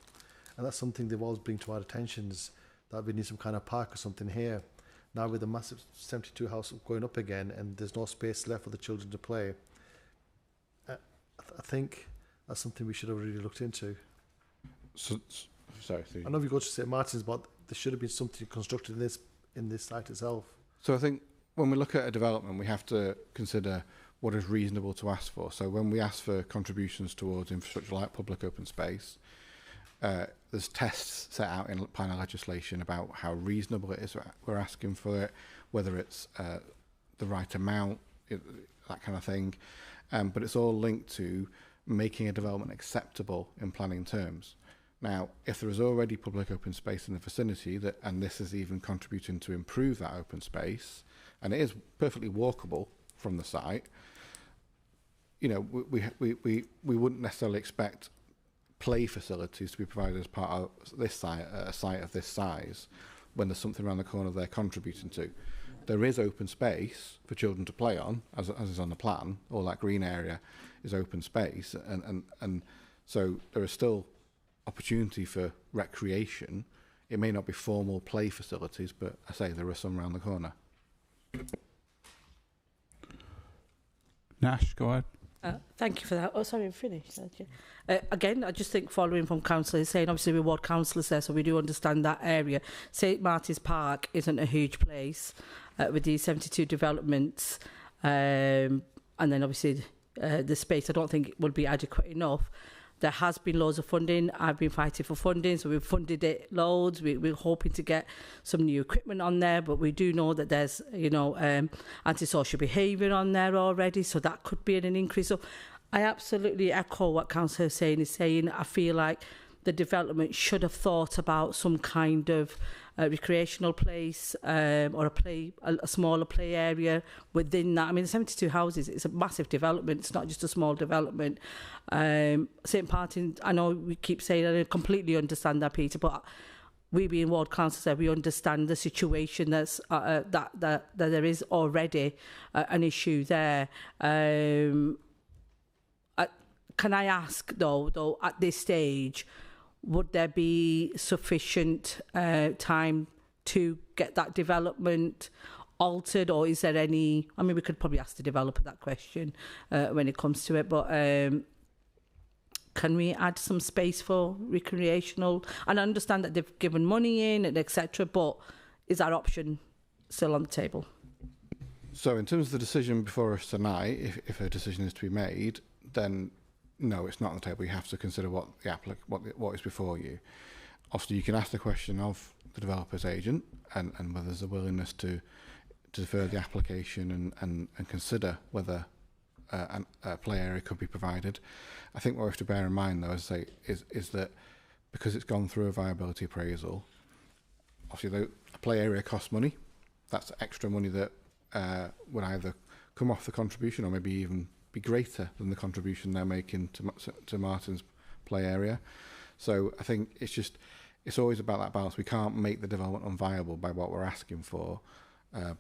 And that's something they've always bring to our attention, is that we need some kind of park or something here. Now with the massive 72 house going up again and there's no space left for the children to play, I think that's something we should have really looked into. Sorry. I know we go to St Martin's, but there should have been something constructed in this site itself. So I think when we look at a development, we have to consider what is reasonable to ask for. So when we ask for contributions towards infrastructure like public open space, there's tests set out in planning legislation about how reasonable it is we're asking for it, whether it's the right amount, that kind of thing. But it's all linked to making a development acceptable in planning terms. Now, if there is already public open space in the vicinity, and this is even contributing to improve that open space, and it is perfectly walkable from the site, you know, we wouldn't necessarily expect play facilities to be provided as part of this site, a site of this size, when there's something around the corner they're contributing to. There is open space for children to play on, as is on the plan. All that green area is open space, and so there is still opportunity for recreation. It may not be formal play facilities, but I say there are some around the corner. Nash, go ahead. Thank you for that. Oh, sorry, I'm finished. Again, I just think following from councillor is saying, obviously we're ward councillors there, so we do understand that area. St Martin's Park isn't a huge place with these 72 developments, and then obviously the space I don't think will be adequate enough. There has been loads of funding. I've been fighting for funding, so we've funded it loads. We're hoping to get some new equipment on there, but we do know that there's, you know, antisocial behaviour on there already, so that could be an increase. So I absolutely echo what Councillor Hussain is saying. I feel like the development should have thought about some kind of recreational place or a smaller play area within that. I mean, 72 houses, it's a massive development. It's not just a small development. St Martin, I know we keep saying, I completely understand that, Peter, but we being ward councillors, we understand the situation that there is already an issue there. Can I ask, though, at this stage, would there be sufficient time to get that development altered, or is there any... I mean, we could probably ask the developer that question when it comes to it, but can we add some space for recreational? And I understand that they've given money in and etc., but is that option still on the table? So in terms of the decision before us tonight, if a decision is to be made, then no, it's not on the table. You have to consider what is before you. Obviously, you can ask the question of the developer's agent and whether there's a willingness to defer the application and consider whether a play area could be provided. I think what we have to bear in mind, though, as I say, is that because it's gone through a viability appraisal, obviously a play area costs money. That's extra money that would either come off the contribution or maybe even be greater than the contribution they're making to Martin's play area. So I think it's always about that balance. We can't make the development unviable by what we're asking for,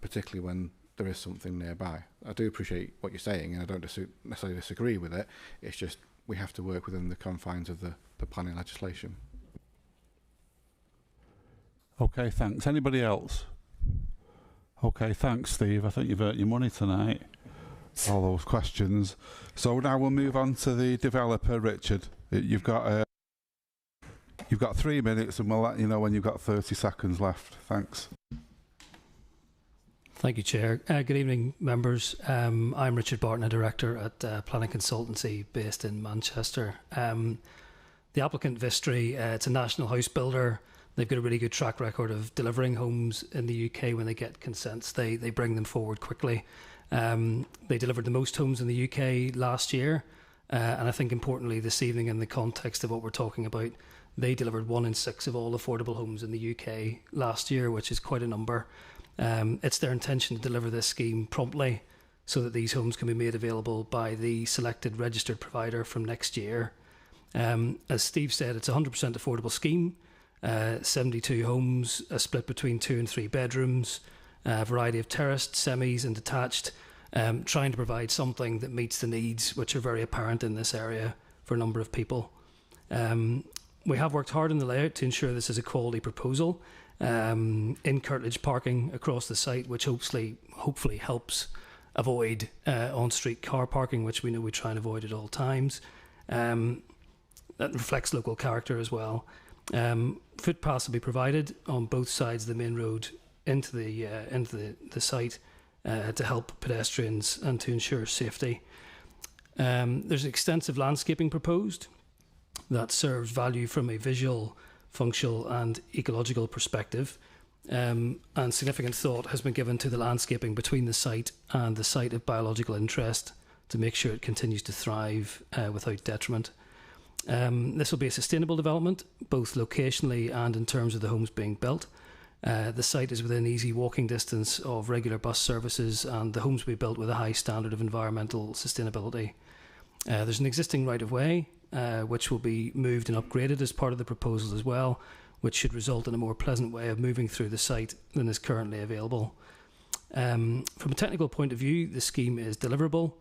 particularly when there is something nearby. I do appreciate what you're saying, and I don't necessarily disagree with it. It's just we have to work within the confines of the planning legislation. Okay, thanks. Anybody else? Okay, thanks, Steve. I think you've earned your money tonight. All those questions. So now we'll move on to the developer, Richard. You've got 3 minutes, and we'll let you know when you've got 30 seconds left. Thanks. Thank you, Chair. Good evening, members. I'm Richard Barton, a director at Planning Consultancy based in Manchester. The applicant Vistry, it's a national house builder. They've got a really good track record of delivering homes in the UK when they get consents. They bring them forward quickly. They delivered the most homes in the UK last year, and I think importantly this evening, in the context of what we're talking about, they delivered 1 in 6 of all affordable homes in the UK last year, which is quite a number. It's their intention to deliver this scheme promptly so that these homes can be made available by the selected registered provider from next year. As Steve said, it's a 100% affordable scheme, 72 homes, a split between 2 and 3 bedrooms, a variety of terraced, semis and detached, trying to provide something that meets the needs which are very apparent in this area for a number of people. We have worked hard on the layout to ensure this is a quality proposal. In curtilage parking across the site, which hopefully helps avoid on-street car parking, which we know we try and avoid at all times. That reflects local character as well. Footpaths will be provided on both sides of the main road into the site to help pedestrians and to ensure safety. There's extensive landscaping proposed. that serves value from a visual, functional and ecological perspective. And significant thought has been given to the landscaping between the site and the site of biological interest to make sure it continues to thrive without detriment. This will be a sustainable development, both locationally and in terms of the homes being built. The site is within easy walking distance of regular bus services, and the homes will be built with a high standard of environmental sustainability. There's an existing right-of-way, which will be moved and upgraded as part of the proposal as well, which should result in a more pleasant way of moving through the site than is currently available. From a technical point of view, the scheme is deliverable.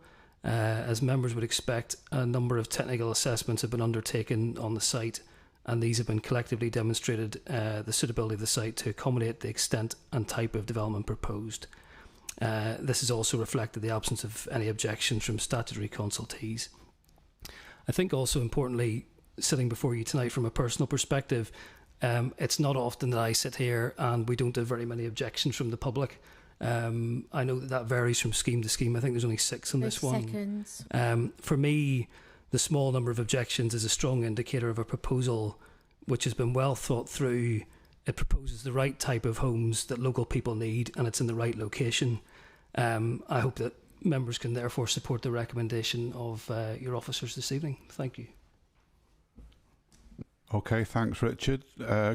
As members would expect, a number of technical assessments have been undertaken on the site, and these have been collectively demonstrated the suitability of the site to accommodate the extent and type of development proposed. This has also reflected the absence of any objections from statutory consultees. I think also importantly, sitting before you tonight from a personal perspective, it's not often that I sit here and we don't have very many objections from the public. I know that varies from scheme to scheme. I think there's only 6 on this one. Seconds. For me, the small number of objections is a strong indicator of a proposal which has been well thought through. It proposes the right type of homes that local people need, and it's in the right location. I hope that members can therefore support the recommendation of your officers this evening. Thank you. Okay, thanks, Richard.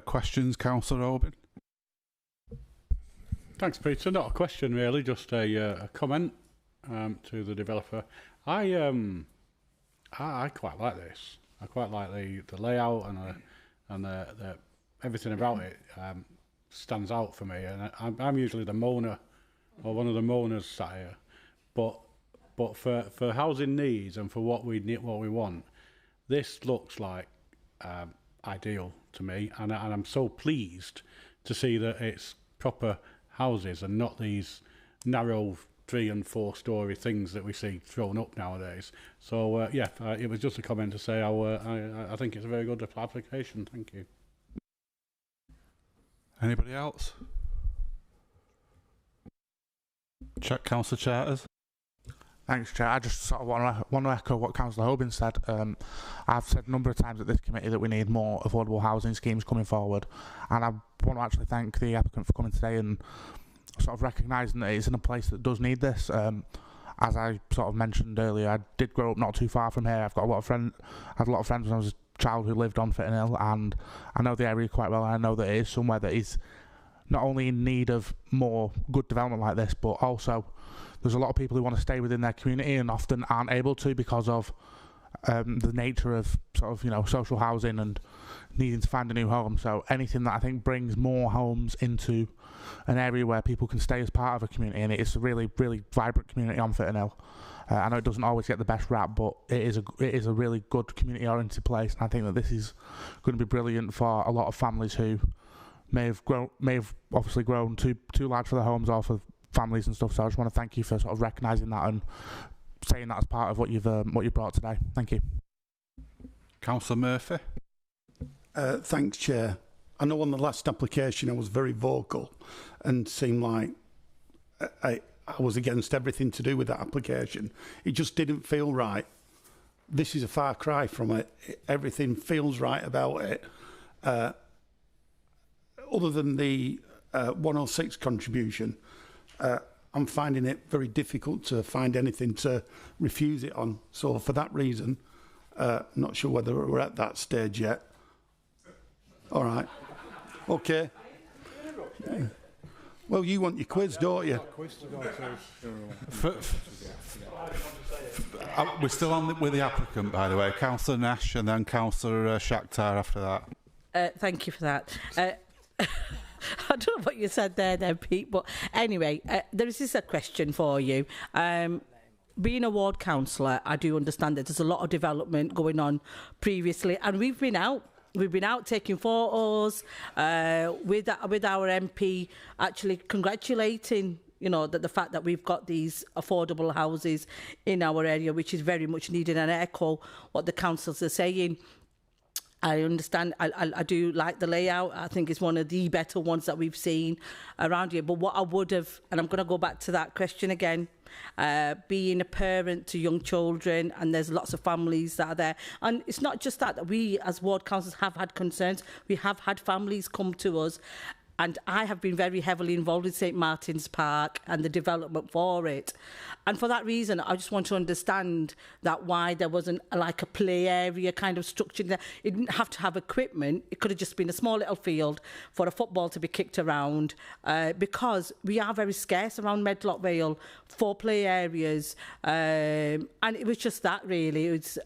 Questions, Councillor Oban? Thanks, Peter. Not a question, really, just a comment to the developer. I quite like this. I quite like the layout and the everything about it stands out for me. And I'm usually the moaner, or one of the moaners sat here. But for housing needs and for what we need, what we want, this looks like ideal to me, and I'm so pleased to see that it's proper houses and not these narrow 3 and 4 story things that we see thrown up nowadays. So it was just a comment to say I think it's a very good application. Thank you. Anybody else? Check Councillor Charters. Thanks, Chair. I just sort of want to echo what Councillor Hoban said. I've said a number of times at this committee that we need more affordable housing schemes coming forward, and I want to actually thank the applicant for coming today and sort of recognising that it's in a place that does need this. As I sort of mentioned earlier, I did grow up not too far from here. I've got a lot of friends. I had a lot of friends when I was a child who lived on Fitton Hill, and I know the area quite well. And I know that it is somewhere that is not only in need of more good development like this, but also there's a lot of people who want to stay within their community and often aren't able to because of the nature of sort of, social housing and needing to find a new home. So anything that I think brings more homes into an area where people can stay as part of a community, and it's a really, really vibrant community on Fitton Hill. I know it doesn't always get the best rap, but it is a really good community-oriented place, and I think that this is going to be brilliant for a lot of families who may have obviously grown too large for their homes or for families and stuff. So I just want to thank you for sort of recognising that and saying that as part of what you brought today. Thank you. Councillor Murphy. Thanks, Chair. I know on the last application I was very vocal and seemed like I was against everything to do with that application. It just didn't feel right. This is a far cry from it. Everything feels right about it. Other than the 106 contribution, I'm finding it very difficult to find anything to refuse it on. So for that reason, not sure whether we're at that stage yet. All right. Okay. Well, you want your quiz, don't you? We're still on with the applicant, by the way. Councillor Nash and then Councillor Shakhtar after that. Thank you for that. I don't know what you said there then, Pete, but anyway, there is this a question for you. Being a ward councillor, I do understand that there's a lot of development going on previously, and we've been out taking photos with our MP, actually congratulating that the fact that we've got these affordable houses in our area, which is very much needed, and echo what the councillors are saying. I understand. I do like the layout. I think it's one of the better ones that we've seen around here. But what I would have, and I'm going to go back to that question again, being a parent to young children, and there's lots of families that are there. And it's not just that we as ward councillors have had concerns. We have had families come to us. And I have been very heavily involved in St Martin's Park and the development for it. And for that reason, I just want to understand that why there wasn't like a play area kind of structure there. It didn't have to have equipment. It could have just been a small little field for a football to be kicked around, because we are very scarce around Medlock Vale for play areas. And it was just that really. It was,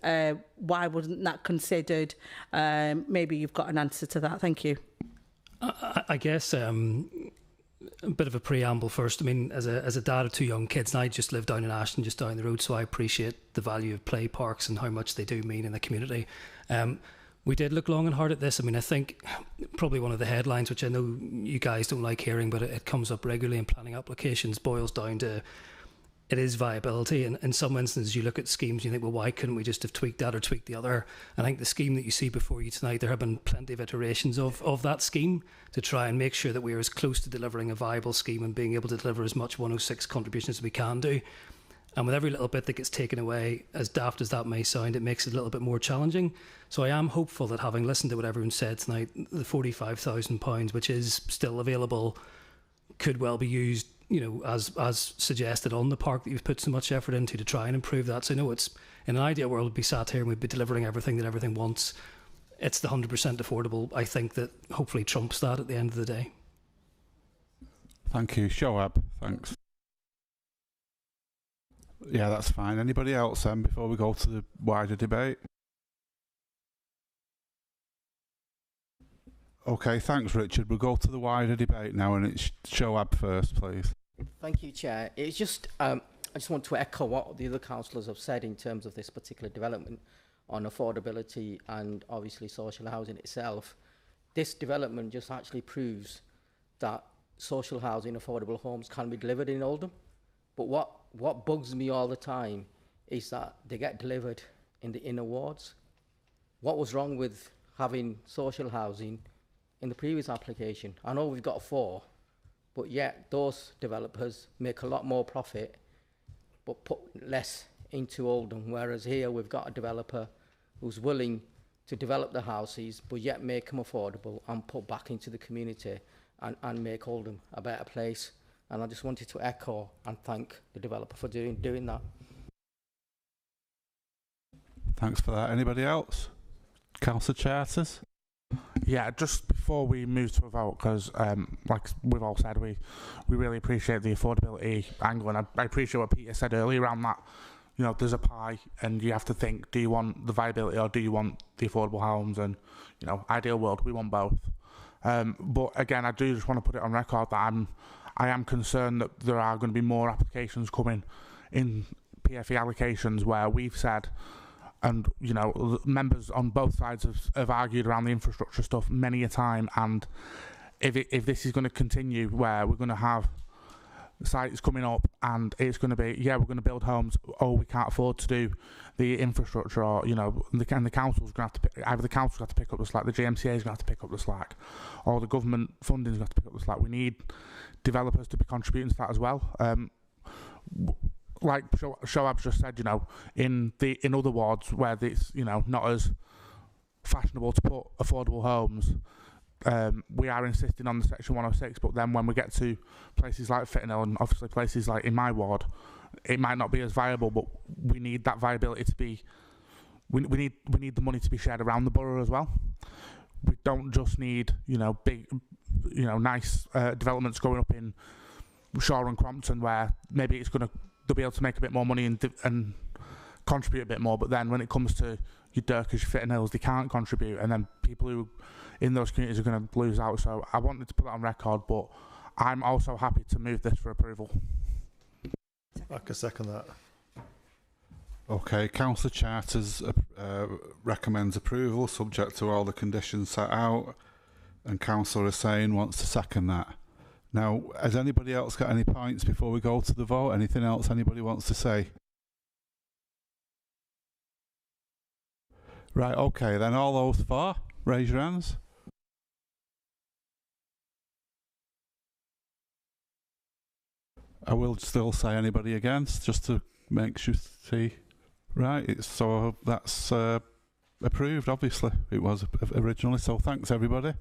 why wasn't that considered? Maybe you've got an answer to that. Thank you. I guess a bit of a preamble first. I mean, as a dad of 2 young kids, and I just live down in Ashton, just down the road, so I appreciate the value of play parks and how much they do mean in the community. We did look long and hard at this. I mean, I think probably one of the headlines, which I know you guys don't like hearing, but it comes up regularly in planning applications, boils down to it is viability. And in some instances, you look at schemes and you think, well, why couldn't we just have tweaked that or tweaked the other? And I think the scheme that you see before you tonight, there have been plenty of iterations of that scheme to try and make sure that we are as close to delivering a viable scheme and being able to deliver as much 106 contributions as we can do. And with every little bit that gets taken away, as daft as that may sound, it makes it a little bit more challenging. So I am hopeful that, having listened to what everyone said tonight, the £45,000, which is still available, could well be used, you know, as suggested on the park that you've put so much effort into to try and improve that. So I know it's, in an ideal world, we'd be sat here and we'd be delivering everything that everything wants. It's the 100% affordable, I think, that hopefully trumps that at the end of the day. Thank you. Shoab, thanks. Yeah, that's fine. Anybody else then before we go to the wider debate? Okay, thanks, Richard. We'll go to the wider debate now, and it's Shoab first, please. Thank you, Chair. It's just, I just want to echo what the other councillors have said in terms of this particular development on affordability and obviously social housing itself. This development just actually proves that social housing, affordable homes can be delivered in Oldham. But what bugs me all the time is that they get delivered in the inner wards. What was wrong with having social housing in the previous application? I know we've got 4, but yet those developers make a lot more profit but put less into Oldham, whereas here we've got a developer who's willing to develop the houses but yet make them affordable and put back into the community and make Oldham a better place. And I just wanted to echo and thank the developer for doing that. Thanks for that. Anybody else? Councillor Charters? Yeah, just before we move to a vote, because like we've all said, we really appreciate the affordability angle, and I appreciate what Peter said earlier around that. You know, there's a pie, and you have to think: do you want the viability or do you want the affordable homes? And you know, ideal world, we want both. But again, I do just want to put it on record that I am concerned that there are going to be more applications coming in PFE allocations where we've said. And, you know, members on both sides have argued around the infrastructure stuff many a time. And if this is going to continue, where we're going to have sites coming up and it's going to be, yeah, we're going to build homes, oh, we can't afford to do the infrastructure, or, you know, the council's going to have to, either the council's going to have to pick up the slack, the GMCA's going to have to pick up the slack, or the government funding's going to have to pick up the slack. We need developers to be contributing to that as well. Like Shoab's just said, you know, in other wards where it's, you know, not as fashionable to put affordable homes, we are insisting on the Section 106. But then when we get to places like Fitton and obviously places like in my ward, it might not be as viable. But we need that viability to be. We need the money to be shared around the borough as well. We don't just need, you know, big, you know, nice developments going up in Shaw and Crompton where maybe it's going to. They'll be able to make a bit more money and contribute a bit more, but then when it comes to your Durkers, your Fitton Hills, they can't contribute, and then people who in those communities are going to lose out. So I wanted to put that on record, but I'm also happy to move this for approval. I can second that. Okay, Councillor Charters recommends approval subject to all the conditions set out, and Councillor Hussain wants to second that. Now, has anybody else got any points before we go to the vote? Anything else anybody wants to say? Right, okay, then all those for? raise your hands. I will still say anybody against, just to make sure see. Right, so that's approved, obviously. It was originally, so thanks everybody.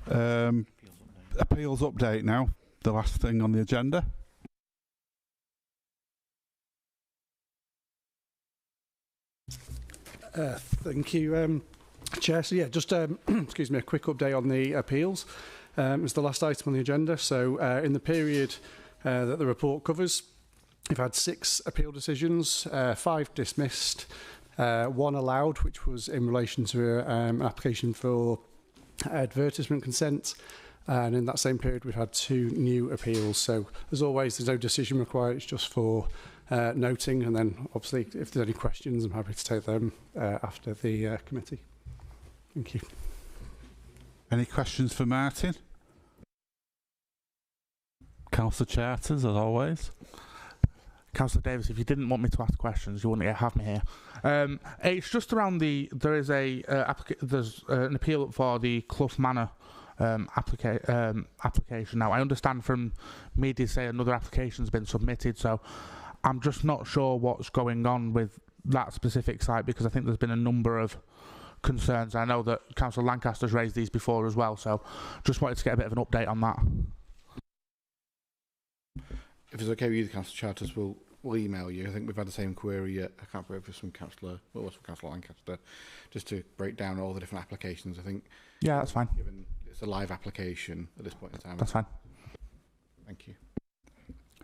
Appeals update now, the last thing on the agenda. Thank you, Chair. So yeah, just excuse me, a quick update on the appeals. It was the last item on the agenda. So in the period that the report covers, we've had 6 appeal decisions, 5 dismissed, 1 allowed, which was in relation to an application for advertisement consent. And in that same period, we've had 2 new appeals. So as always, there's no decision required. It's just for noting. And then obviously, if there's any questions, I'm happy to take them after the committee. Thank you. Any questions for Martin? Councillor Charters, as always. Councillor Davis, if you didn't want me to ask questions, you wouldn't have me here. It's just around there's an appeal for the Clough Manor application now. I understand from media say another application's been submitted, so I'm just not sure what's going on with that specific site, because I think there's been a number of concerns. I know that Councillor Lancaster's raised these before as well, so just wanted to get a bit of an update on that. If it's okay with you, Councillor Charters, we'll email you. I think we've had the same query. I can't remember if it was from Councillor Lancaster, just to break down all the different applications. I think. Yeah, that's fine. Given it's a live application at this point in time. That's fine. Thank you.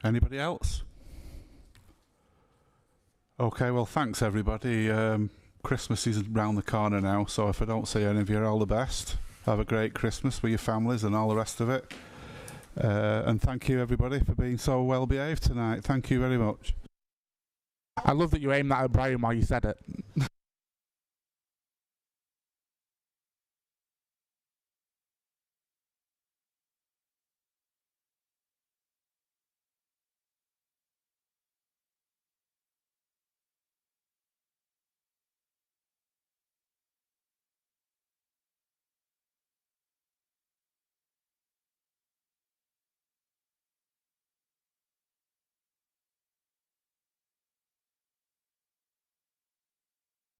Anybody else? Okay, well, thanks everybody. Christmas is round the corner now, so if I don't see any of you, all the best. Have a great Christmas with your families and all the rest of it. And thank you everybody for being so well behaved tonight. Thank you very much. I love that you aimed that at Brian while you said it.